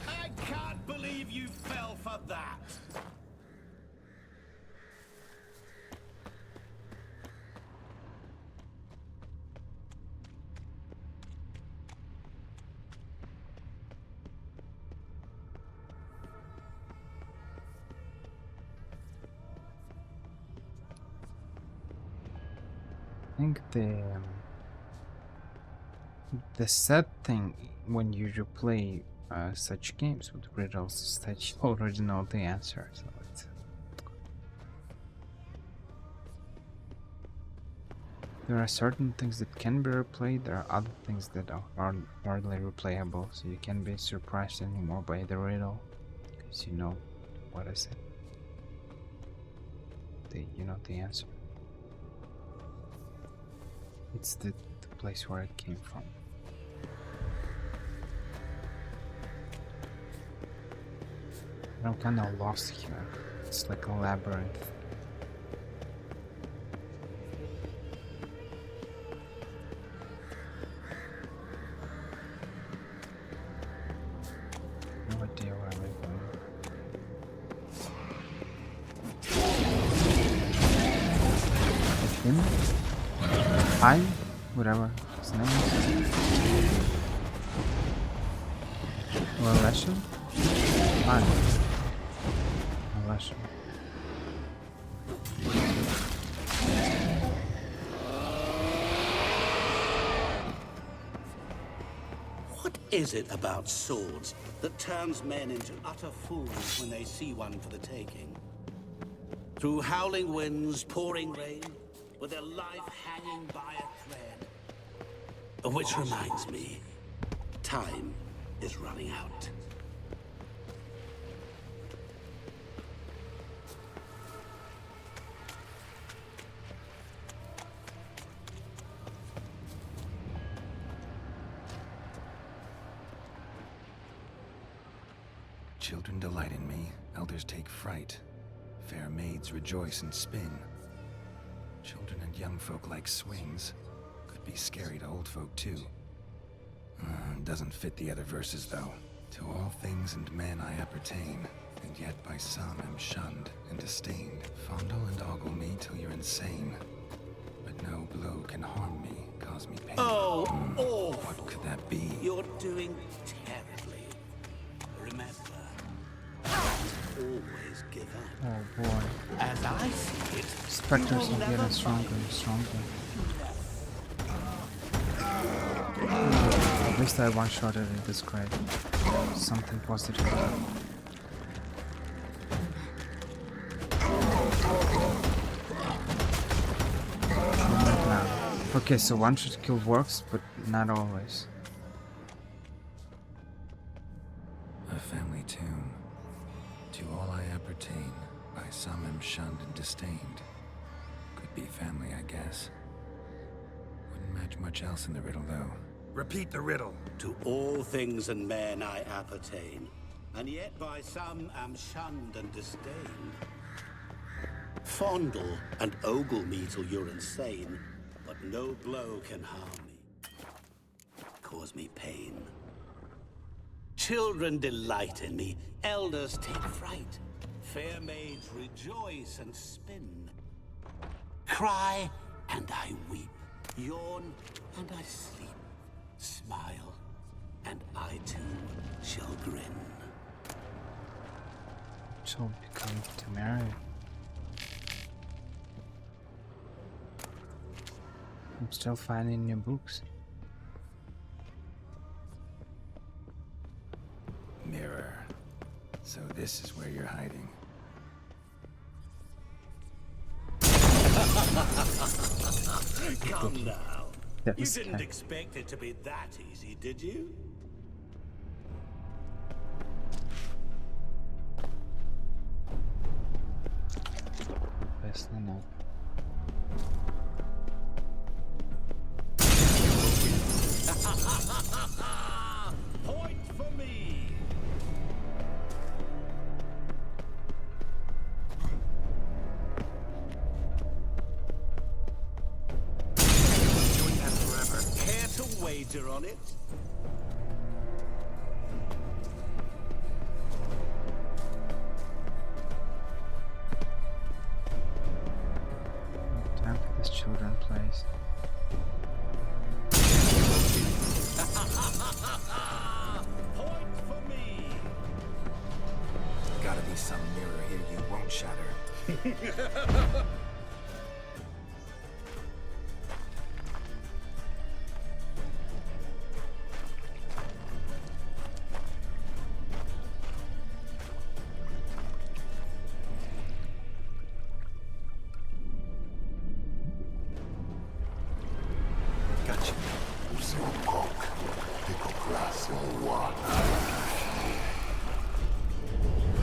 I can't believe you fell for that. I think the sad thing when you replay such games with riddles is that you already know the answer. So it's there are certain things that can be replayed. There are other things that are hardly replayable. So you can't be surprised anymore by the riddle because you know what is it. You know the answer. It's the place where it came from. I'm kind of lost here. It's like a labyrinth. No idea where I'm going. Him? Hi? Whatever his name is. Leshen? Hi. Leshen. What is it about swords that turns men into utter fools when they see one for the taking? Through howling winds, pouring rain, with their life hanging by a thread. Which reminds me, time is running out. Children delight in me, elders take fright. Fair maids rejoice and spin. Children and young folk like swings. Could be scary to old folk too. Doesn't fit the other verses though. To all things and men I appertain, and yet by some am shunned and disdained. Fondle and ogle me till you're insane. But no blow can harm me, cause me pain. Oh, what could that be? You're doing terribly. Remember, always give up. Oh boy. As I see it, Spectres are getting stronger and stronger. At least I one-shotted it, that's great. Something positive. Okay, so one-shot kill works, but not always. A family tomb. To all I appertain, by some am shunned and disdained. Could be family, I guess. Wouldn't match much else in the riddle, though. repeat the riddle. To all things and men I appertain, and yet by some am shunned and disdained. Fondle and ogle me till you're insane, but no blow can harm me, cause me pain. Children delight in me, elders take fright. Fair maids rejoice and spin. Cry and I weep, yawn and I sleep. Smile and I too shall grin. So become to marry. I'm still finding new books. Mirror. So this is where you're hiding. Come now. That You was didn't kind- expect it to be that easy, did you? Best enough. Point for me. Doing that forever. Care to wager on it? Time for this children place. Point for me. Gotta be some mirror here you won't shatter. Gotcha.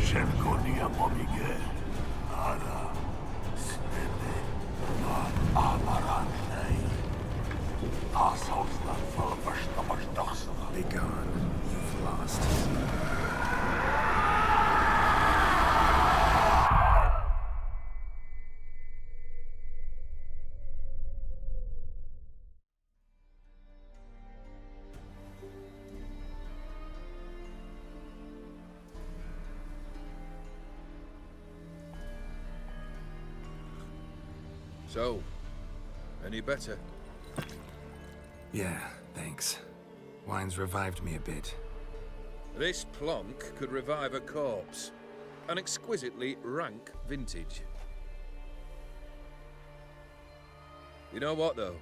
Şevkonia pomige, ara, svede, na amaranei. Assholslar för första dagsarna. Be gone. You've lost. So, any better? Yeah, thanks. Wine's revived me a bit. This plonk could revive a corpse. An exquisitely rank vintage. You know what, though?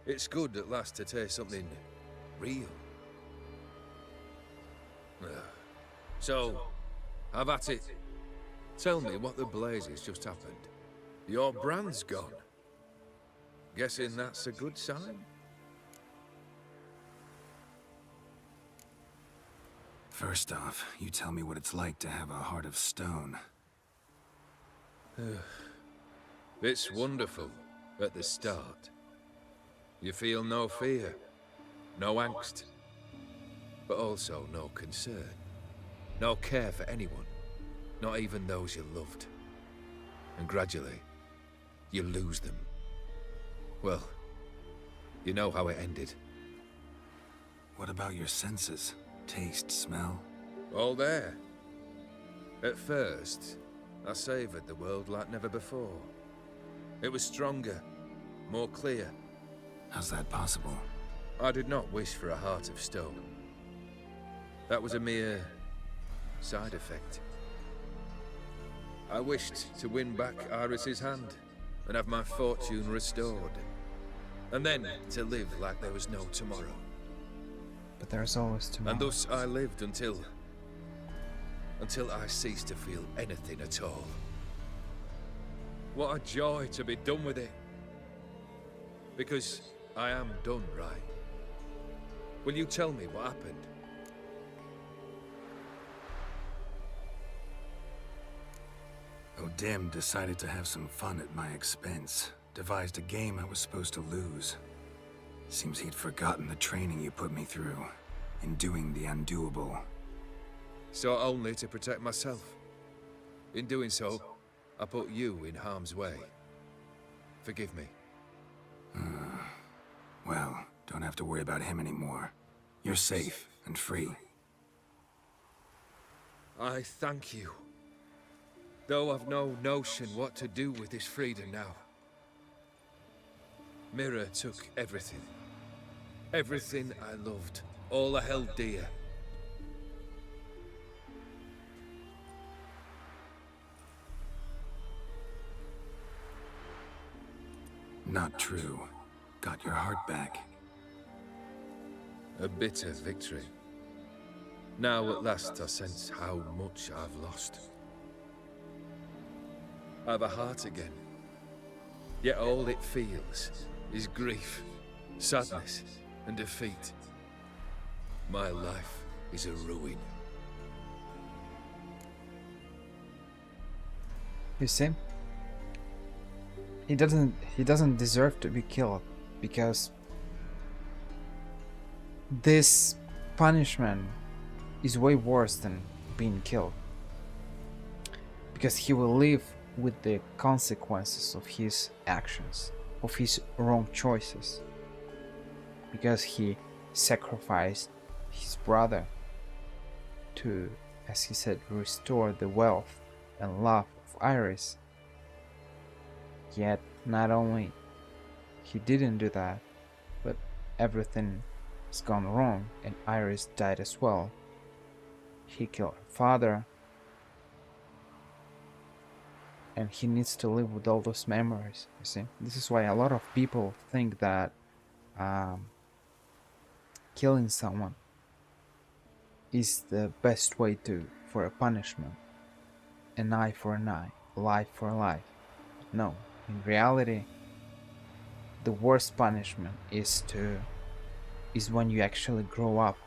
It's good at last to taste something real. So, have at it. Tell me what the blazes just happened. Your brand's gone. Guessing that's a good sign? First off, you tell me what it's like to have a heart of stone. It's wonderful at the start. You feel no fear, no angst, but also no concern, no care for anyone, not even those you loved. And gradually, you lose them. Well, you know how it ended. What about your senses? Taste, smell? All there. At first, I savored the world like never before. It was stronger, more clear. How's that possible? I did not wish for a heart of stone. That was a mere side effect. I wished to win back Iris's hand and have my fortune restored. And then to live like there was no tomorrow. But there's always tomorrow. And thus I lived until I ceased to feel anything at all. What a joy to be done with it. Because I am done, right? Will you tell me what happened? O'Dim decided to have some fun at my expense. Devised a game I was supposed to lose. Seems he'd forgotten the training you put me through in doing the undoable. So only to protect myself. In doing so, I put you in harm's way. Forgive me. Well, don't have to worry about him anymore. You're safe and free. I thank you. Though I've no notion what to do with this freedom now. Mira took everything. Everything I loved. All I held dear. Not true. Got your heart back. A bitter victory. Now at last I sense how much I've lost. I've a heart again. Yet all it feels is grief, sadness, and defeat. My life is a ruin. You see? He doesn't deserve to be killed, because this punishment is way worse than being killed. Because he will live with the consequences of his actions, of his wrong choices. Because he sacrificed his brother to, as he said, restore the wealth and love of Iris. Yet, not only he didn't do that, but everything has gone wrong and Iris died as well. He killed her father, and he needs to live with all those memories, you see. This is why a lot of people think that killing someone is the best way for a punishment. An eye for an eye, life for life. No, in reality, the worst punishment is when you actually grow up.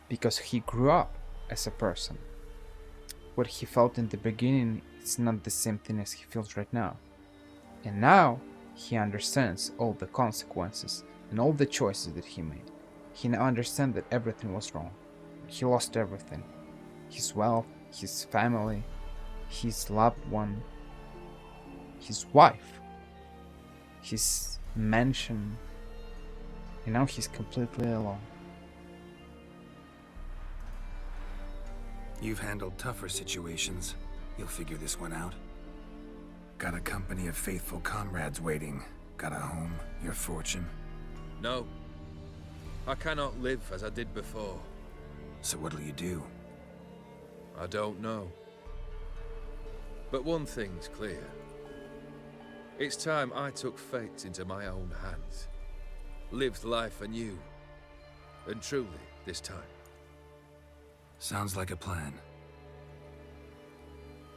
Because he grew up as a person. What he felt in the beginning is not the same thing as he feels right now. And now he understands all the consequences and all the choices that he made. He now understands that everything was wrong. He lost everything. His wealth, his family, his loved one, his wife, his mansion. And now he's completely alone. You've handled tougher situations. You'll figure this one out. Got a company of faithful comrades waiting. Got a home, your fortune. No. I cannot live as I did before. So what'll you do? I don't know. But one thing's clear. It's time I took fate into my own hands. Lived life anew. And truly, this time. Sounds like a plan.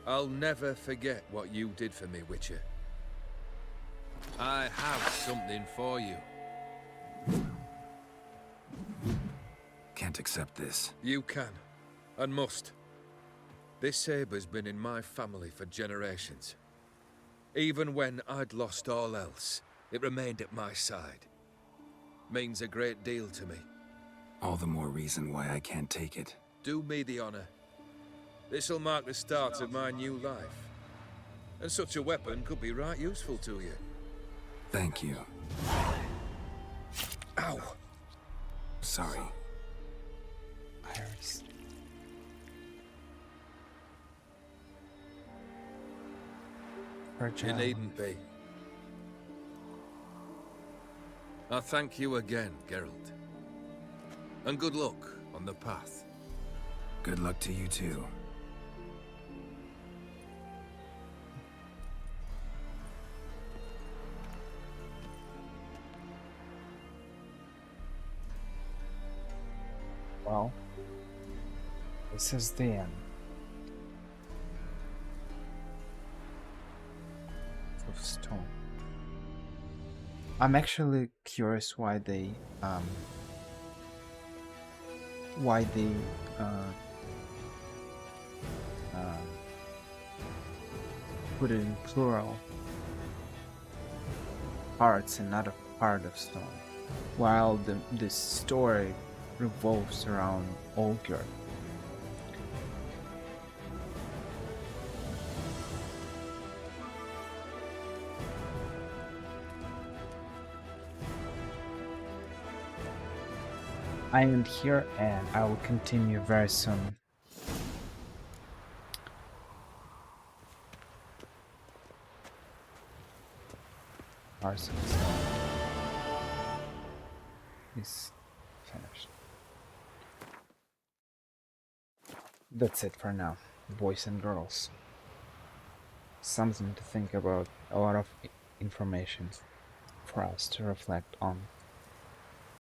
I'll never forget what you did for me, Witcher. I have something for you. Can't accept this. You can, and must. This sabre's been in my family for generations. Even when I'd lost all else, it remained at my side. Means a great deal to me. All the more reason why I can't take it. Do me the honor. This'll mark the start of my new life. And such a weapon could be right useful to you. Thank you. Ow! Sorry. Iris. You needn't be. I thank you again, Geralt. And good luck on the path. Good luck to you too. Well, this is the end of Stone. I'm actually curious why they put it in plural parts and not a part of Stone, while this story revolves around Olgierd. I end here and I will continue very soon. Hearts of Stone is finished. That's it for now, boys and girls. Something to think about, a lot of information for us to reflect on.